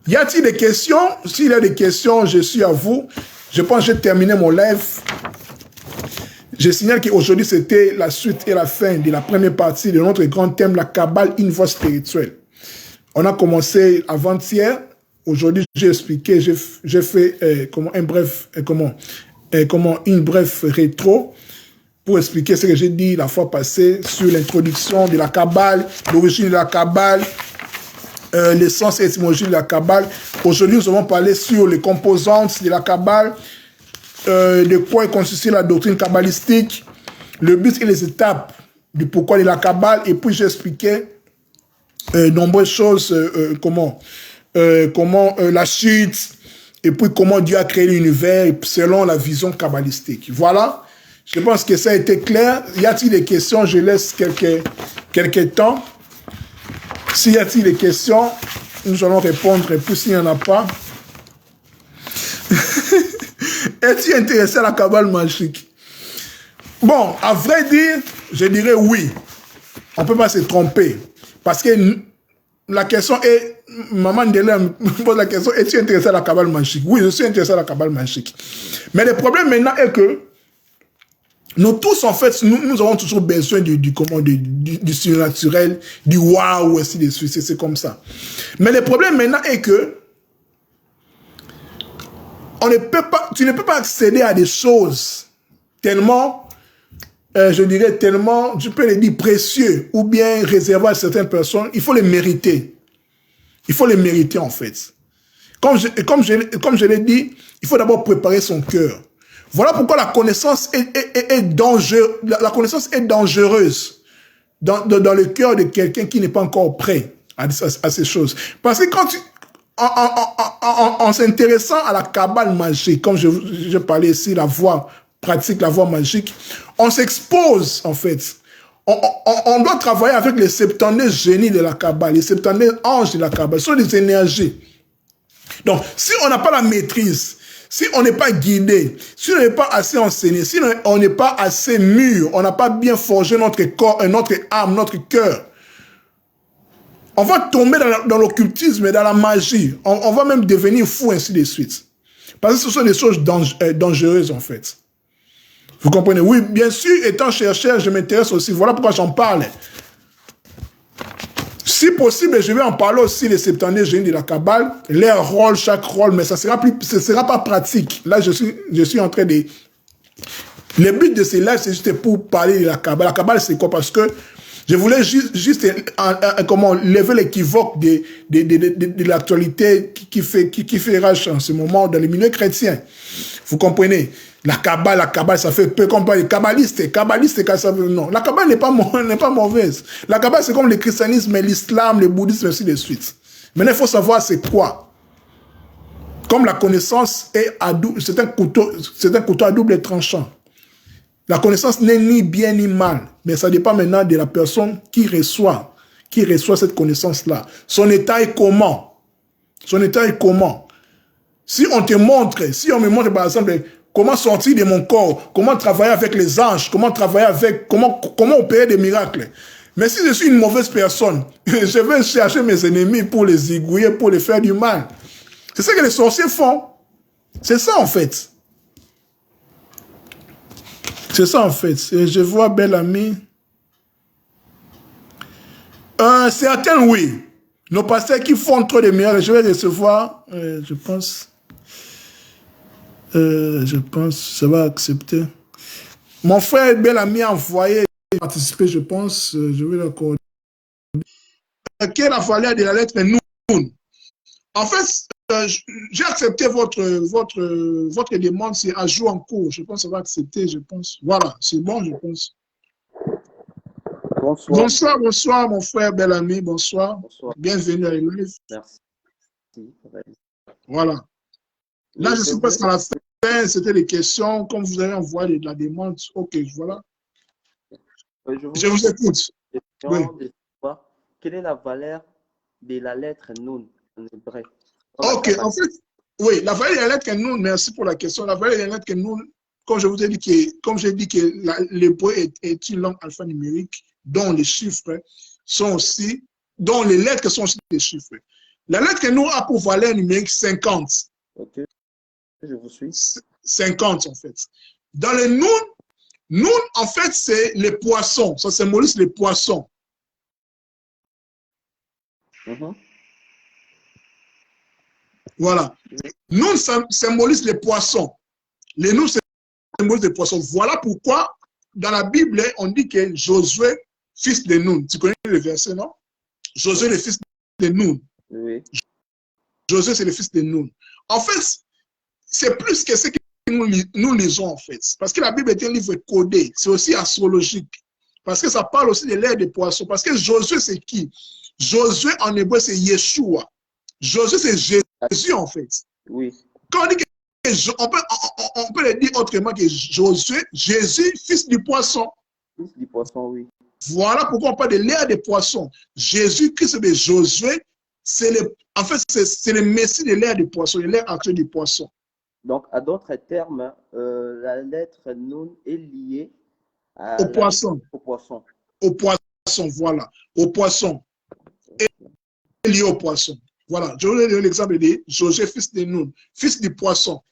Y a-t-il des questions? S'il y a des questions, je suis à vous. je pense que j'ai terminé mon live. Je signale qu'aujourd'hui, c'était la suite et la fin de la première partie de notre grand thème, la Kabbale, une voie spirituelle. On a commencé avant-hier. Aujourd'hui, j'ai expliqué, j'ai fait une brève rétro pour expliquer ce que j'ai dit la fois passée sur l'introduction de la Kabbale, l'origine de la Kabbale, l'essence et l'étymologie de la Kabbale. Aujourd'hui, nous allons parler sur les composantes de la Kabbale, de quoi est constituée la doctrine kabbalistique, le but et les étapes du pourquoi de la Kabbale, et puis j'ai expliqué nombreuses choses, comment la chute, et puis comment Dieu a créé l'univers selon la vision kabbalistique. Voilà, je pense que ça a été clair. Y a-t-il des questions? Je laisse quelques temps. S'il y a-t-il des questions, nous allons répondre, et puis s'il n'y en a pas... Es-tu intéressé à la Kabbale magique? Bon, à vrai dire, je dirais oui. On ne peut pas se tromper. Parce que la question est, Maman Ndele me pose la question, es-tu intéressé à la Kabbale magique? Oui, je suis intéressé à la Kabbale magique. Mais le problème maintenant est que nous tous, en fait, nous avons toujours besoin du surnaturel, du waouh, ainsi de suite, c'est comme ça. Mais le problème maintenant est que tu ne peux pas accéder à des choses tellement, je dirais tellement, je peux les dire précieux ou bien réservés à certaines personnes. Il faut les mériter. Il faut les mériter en fait. Comme je l'ai dit, il faut d'abord préparer son cœur. Voilà pourquoi la connaissance est dangereuse dans le cœur de quelqu'un qui n'est pas encore prêt à ces choses. Parce que quand en s'intéressant à la Kabbale magique, comme je parlais ici, la voie pratique, la voie magique, on s'expose en fait. On doit travailler avec les 70 génies de la Kabbale, les 70 anges de la Kabbale, ce sont des énergies. Donc, si on n'a pas la maîtrise, si on n'est pas guidé, si on n'est pas assez enseigné, si on n'est pas assez mûr, on n'a pas bien forgé notre corps, notre âme, notre cœur, on va tomber dans l'occultisme et dans la magie. On va même devenir fou, ainsi de suite. Parce que ce sont des choses dangereuses, en fait. Vous comprenez? Oui, bien sûr, étant chercheur, je m'intéresse aussi. Voilà pourquoi j'en parle. Si possible, je vais en parler aussi des 70 génies de la Kabbale, leur rôle, chaque rôle, mais ce sera pas pratique. Là, je suis en train de... Le but de ces lives, c'est juste pour parler de la Kabbale. La Kabbale, c'est quoi? Parce que je voulais juste lever l'équivoque de l'actualité qui fait rage en ce moment dans les milieux chrétiens. Vous comprenez? La Kabbale, ça fait peu comme les kabbalistes, ça veut, non. La Kabbale n'est pas mauvaise. La Kabbale, c'est comme le christianisme, l'islam, le bouddhisme, ainsi de suite. Maintenant, il faut savoir c'est quoi. Comme la connaissance c'est un couteau à double tranchant. La connaissance n'est ni bien ni mal, mais ça dépend maintenant de la personne qui reçoit cette connaissance-là. Son état est comment? Son état est comment? Si on me montre par exemple comment sortir de mon corps, comment travailler avec les anges, comment opérer des miracles. Mais si je suis une mauvaise personne, je vais chercher mes ennemis pour les aiguiller, pour les faire du mal. C'est ça que les sorciers font. C'est ça en fait. C'est ça en fait. Et je vois, bel ami. Certains, oui. Nos pasteurs qui font trop de miracles, je vais recevoir, je pense, ça va accepter. Mon frère, bel ami, a envoyé, participer, je pense, je vais l'accorder. Quelle est la valeur de la lettre Noun? En fait, j'ai accepté votre demande, c'est à jour en cours. Je pense que ça va accepter, je pense. Voilà, c'est bon, je pense. Bonsoir. Bonsoir, mon frère, bel ami, bonsoir. Bienvenue à l'église. Merci. Voilà. Là, je suis presque à la fin, c'était les questions. Comme vous avez envoyé la demande, ok, voilà. Je vous écoute. Oui. Quelle est la valeur de la lettre Noun en hébreu? Ok, en fait, oui, la valeur de la lettre Noun, merci pour la question. La valeur de la lettre Noun, comme je vous ai dit, comme j'ai dit que l'hébreu est une langue alphanumérique, dont les chiffres sont aussi, dont les lettres sont aussi des chiffres. La lettre Noun a pour valeur numérique 50. Ok, je vous suis. 50 en fait. Dans les Noun, en fait, c'est les poissons. Ça symbolise les poissons. Voilà. Noun, ça symbolise les poissons. Les Noun symbolisent les poissons. Voilà pourquoi, dans la Bible, on dit que Josué, fils de Noun. Tu connais le verset, non? Josué, le fils de Noun. Oui. Josué, c'est le fils de Noun. En fait, c'est plus que ce que nous lisons, en fait. Parce que la Bible est un livre codé. C'est aussi astrologique. Parce que ça parle aussi de l'ère des poissons. Parce que Josué, c'est qui? Josué, en hébreu, c'est Yeshua. Josué, c'est Jésus, en fait. Oui. Quand on dit que on peut le dire autrement que Josué, Jésus, fils du poisson. Fils du poisson, oui. Voilà pourquoi on parle de l'ère des poissons. Jésus-Christ de Josué, en fait, c'est le Messie de l'ère des poissons, de l'ère actuelle du poisson. Donc, à d'autres termes, la lettre Nun est liée au poisson. Au poisson. Au poisson, voilà. Au poisson. Et lié au poisson. Voilà. Je vous ai donné l'exemple de Josué, fils de Nun, fils du poisson.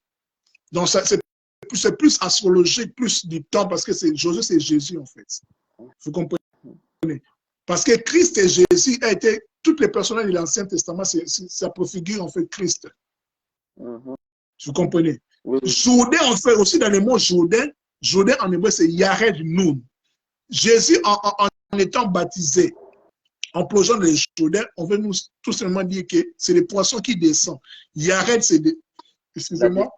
Donc, c'est plus astrologique, plus du temps, parce que Josué, c'est Jésus, en fait. Vous comprenez? Parce que Christ et Jésus a été, toutes les personnages de l'Ancien Testament, ça préfigure, en fait, Christ. Vous comprenez? Oui. Jourdain, en fait, aussi dans le mot Jourdain, Jourdain en hébreu, c'est Yared Nun. Jésus, en étant baptisé, en plongeant dans les Jourdain, on veut nous tout simplement dire que c'est les poissons qui descendent. Yared, c'est excusez-moi.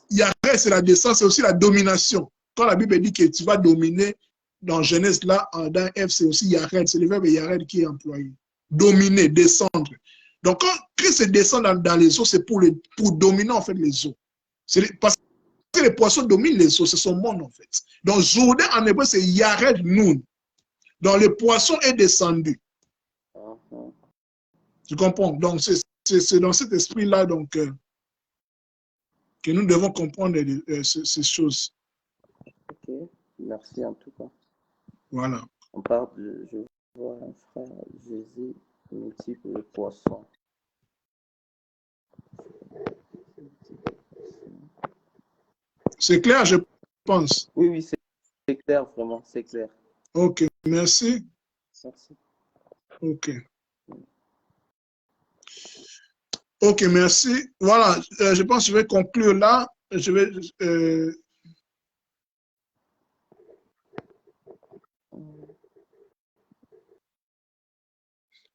Yared, c'est la descente, c'est aussi la domination. Quand la Bible dit que tu vas dominer, dans Genèse, là, dans F, c'est aussi Yared, c'est le verbe Yared qui est employé. Dominer, descendre. Donc, quand Christ descend dans les eaux, c'est pour dominer, en fait, les eaux. Parce que les poissons dominent les eaux, c'est son monde, en fait. Donc, Jourdain, en hébreu, c'est Yared Nun. Donc, le poisson est descendu. Tu comprends? Donc, c'est dans cet esprit-là, donc, que nous devons comprendre ces choses. Ok, merci en tout cas. Voilà. On parle je vois un frère Jésus multiple de poissons. C'est clair, je pense. Oui, oui, c'est clair, vraiment, c'est clair. Ok, merci. Merci. Ok. Ok, merci. Voilà, je pense que je vais conclure là. Je vais...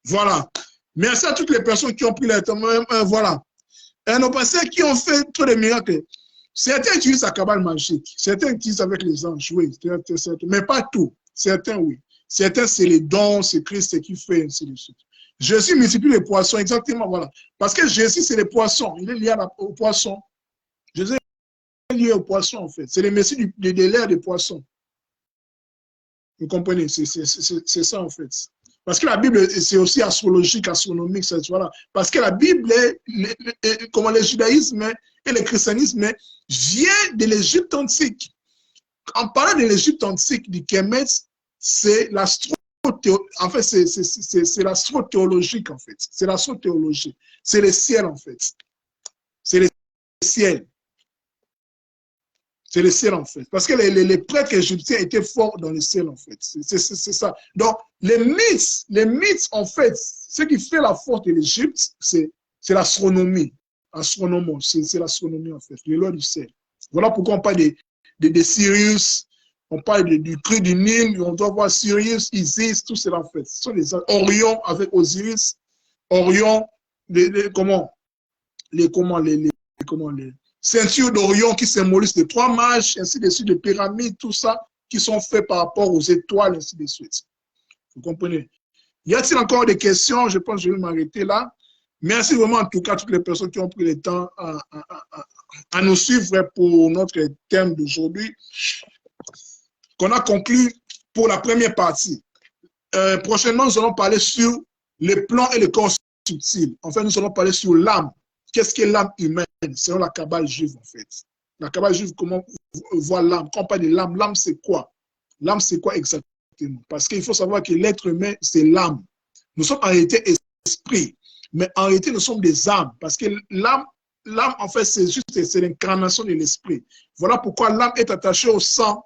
Voilà. Merci à toutes les personnes qui ont pris le temps. Voilà. Et nos pasteurs qui ont fait trop de miracles. Certains utilisent la cabale magique. Certains utilisent avec les anges, oui. Mais pas tout. Certains, oui. Certains, c'est les dons, c'est Christ qui fait, ainsi de suite. Jésus multiplie les poissons, exactement, voilà. Parce que Jésus, c'est les poissons. Il est lié aux poissons. Jésus est lié aux poissons, en fait. C'est le Messie de l'ère des poissons. Vous comprenez? C'est ça, en fait. Parce que la Bible, c'est aussi astrologique, astronomique, voilà. Parce que la Bible, comme le judaïsme et le christianisme, vient de l'Égypte antique. En parlant de l'Égypte antique, du Kemet, c'est en fait, c'est l'astro-théologique, en fait. C'est l'astro-théologie. C'est le ciel, en fait. C'est le ciel. C'est le ciel, en fait. Parce que les prêtres égyptiens étaient forts dans le ciel, en fait. C'est ça. Donc, les mythes, en fait, ce qui fait la force de l'Égypte, c'est l'astronomie. Astronomos, c'est l'astronomie, en fait. Les lois du ciel. Voilà pourquoi on parle de Sirius, on parle du cri du Nil, on doit voir Sirius, Isis, tout cela, en fait. Ce sont les Orion avec Osiris, Orion, les ceintures d'Orion qui symbolisent les 3 mages, ainsi de suite, les pyramides, tout ça, qui sont faits par rapport aux étoiles, ainsi de suite. Vous comprenez? Y a-t-il encore des questions? Je pense que je vais m'arrêter là. Merci vraiment en tout cas à toutes les personnes qui ont pris le temps à nous suivre pour notre thème d'aujourd'hui, qu'on a conclu pour la première partie. Prochainement, nous allons parler sur les plans et les corps subtils. En fait, nous allons parler sur l'âme. Qu'est-ce qu'est l'âme humaine selon la Kabbale juive, en fait? La Kabbale juive, comment on voit l'âme? Quand on parle de l'âme, l'âme c'est quoi? L'âme c'est quoi exactement? Parce qu'il faut savoir que l'être humain, c'est l'âme. Nous sommes en réalité esprit, mais en réalité, nous sommes des âmes. Parce que l'âme, l'âme, en fait, c'est juste c'est l'incarnation de l'esprit. Voilà pourquoi l'âme est attachée au sang.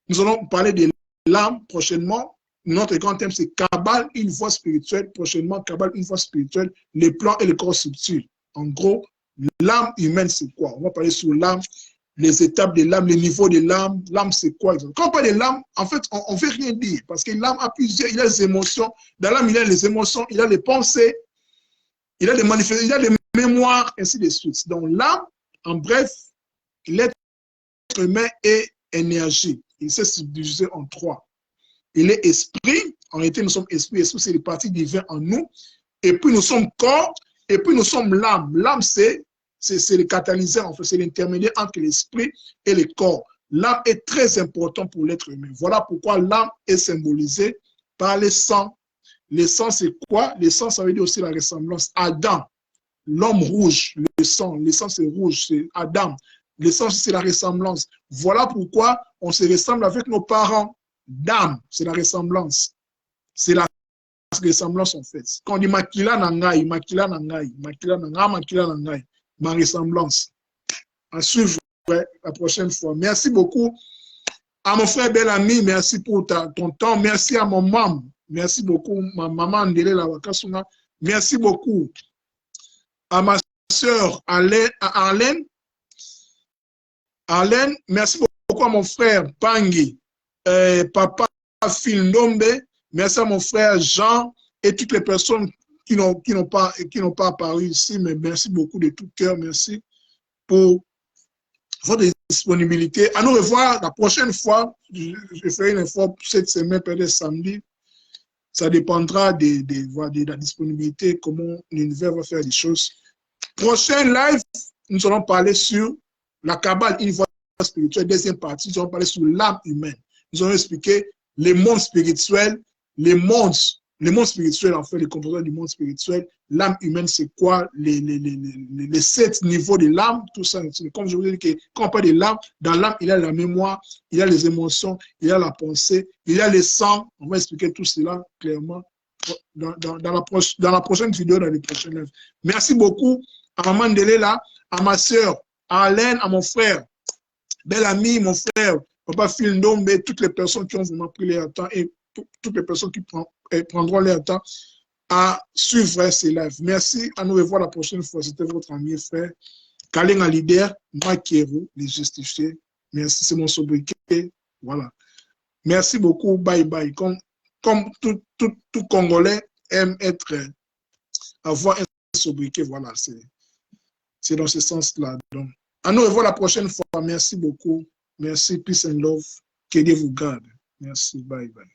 Nous allons parler de l'âme prochainement. Notre grand thème, c'est Kabbale, une voie spirituelle. Prochainement, Kabbale, une voie spirituelle, les plans et le corps subtil. En gros, l'âme humaine, c'est quoi? On va parler sur l'âme, les étapes de l'âme, les niveaux de l'âme. L'âme, c'est quoi? Quand on parle de l'âme, en fait, on ne veut rien dire. Parce que l'âme a plusieurs, il a les émotions. Dans l'âme, il a les émotions, il a les pensées, il a les manifestations, il a les mémoires, ainsi de suite. Donc, l'âme, en bref, l'être humain est énergie. Il s'est subdivisé en trois. Il est esprit. En réalité, nous sommes esprit. Esprit, c'est les parties divines en nous. Et puis, nous sommes corps. Et puis, nous sommes l'âme. L'âme, c'est le catalyseur, en fait. C'est l'intermédiaire entre l'esprit et le corps. L'âme est très important pour l'être humain. Voilà pourquoi l'âme est symbolisée par les sangs. Les sangs, c'est quoi? Les sangs, ça veut dire aussi la ressemblance. Adam, l'homme rouge, le sang c'est rouge, c'est Adam. Le sang, c'est la ressemblance. Voilà pourquoi on se ressemble avec nos parents. D'âme, c'est la ressemblance. C'est la ressemblance, en fait. Quand on dit makila nangai, makila nangai, makila nangai, makila nangai, ma ressemblance. À suivre la prochaine fois. Merci beaucoup à mon frère Bel-Ami, merci pour ton temps. Merci à mon maman. Merci beaucoup, ma maman Ndele Lawakasuna. Merci beaucoup à ma soeur Arlène. Arlène, merci beaucoup à mon frère Pangui, papa Phil Ndombe. Merci à mon frère Jean et toutes les personnes qui n'ont pas apparu ici, mais merci beaucoup de tout cœur. Merci pour votre disponibilité. À nous revoir la prochaine fois. Je ferai une effort cette semaine, peut-être samedi. Ça dépendra de la disponibilité, comment l'univers va faire les choses. Prochain live, nous allons parler sur la Kabbale, une voie spirituelle. Deuxième partie, nous allons parler sur l'âme humaine. Nous allons expliquer les mondes spirituels, les mondes spirituels, en fait, les composants du monde spirituel. L'âme humaine, c'est quoi? Les 7 niveaux de l'âme, tout ça. Comme je vous ai dit, quand on parle de l'âme, dans l'âme, il y a la mémoire, il y a les émotions, il y a la pensée, il y a les sangs. On va expliquer tout cela clairement dans la prochaine vidéo, dans les prochaines lives. Merci beaucoup à Maman Ndelela, à ma soeur, à Alain, à mon frère, Bel-Ami, mon frère, Papa Phil Ndombe, toutes les personnes qui ont vraiment pris leur temps et toutes les personnes qui prendront leur temps à suivre ces lives. Merci, à nous revoir la prochaine fois. C'était votre ami et frère, Kalenga Leader, Makero, les justifiés. Merci, c'est mon sobriquet. Voilà. Merci beaucoup, bye bye. Comme tout Congolais aime avoir un sobriquet, voilà, c'est dans ce sens-là. Donc, à nous revoir la prochaine fois. Merci beaucoup. Merci, peace and love. Que Dieu vous garde. Merci, bye bye.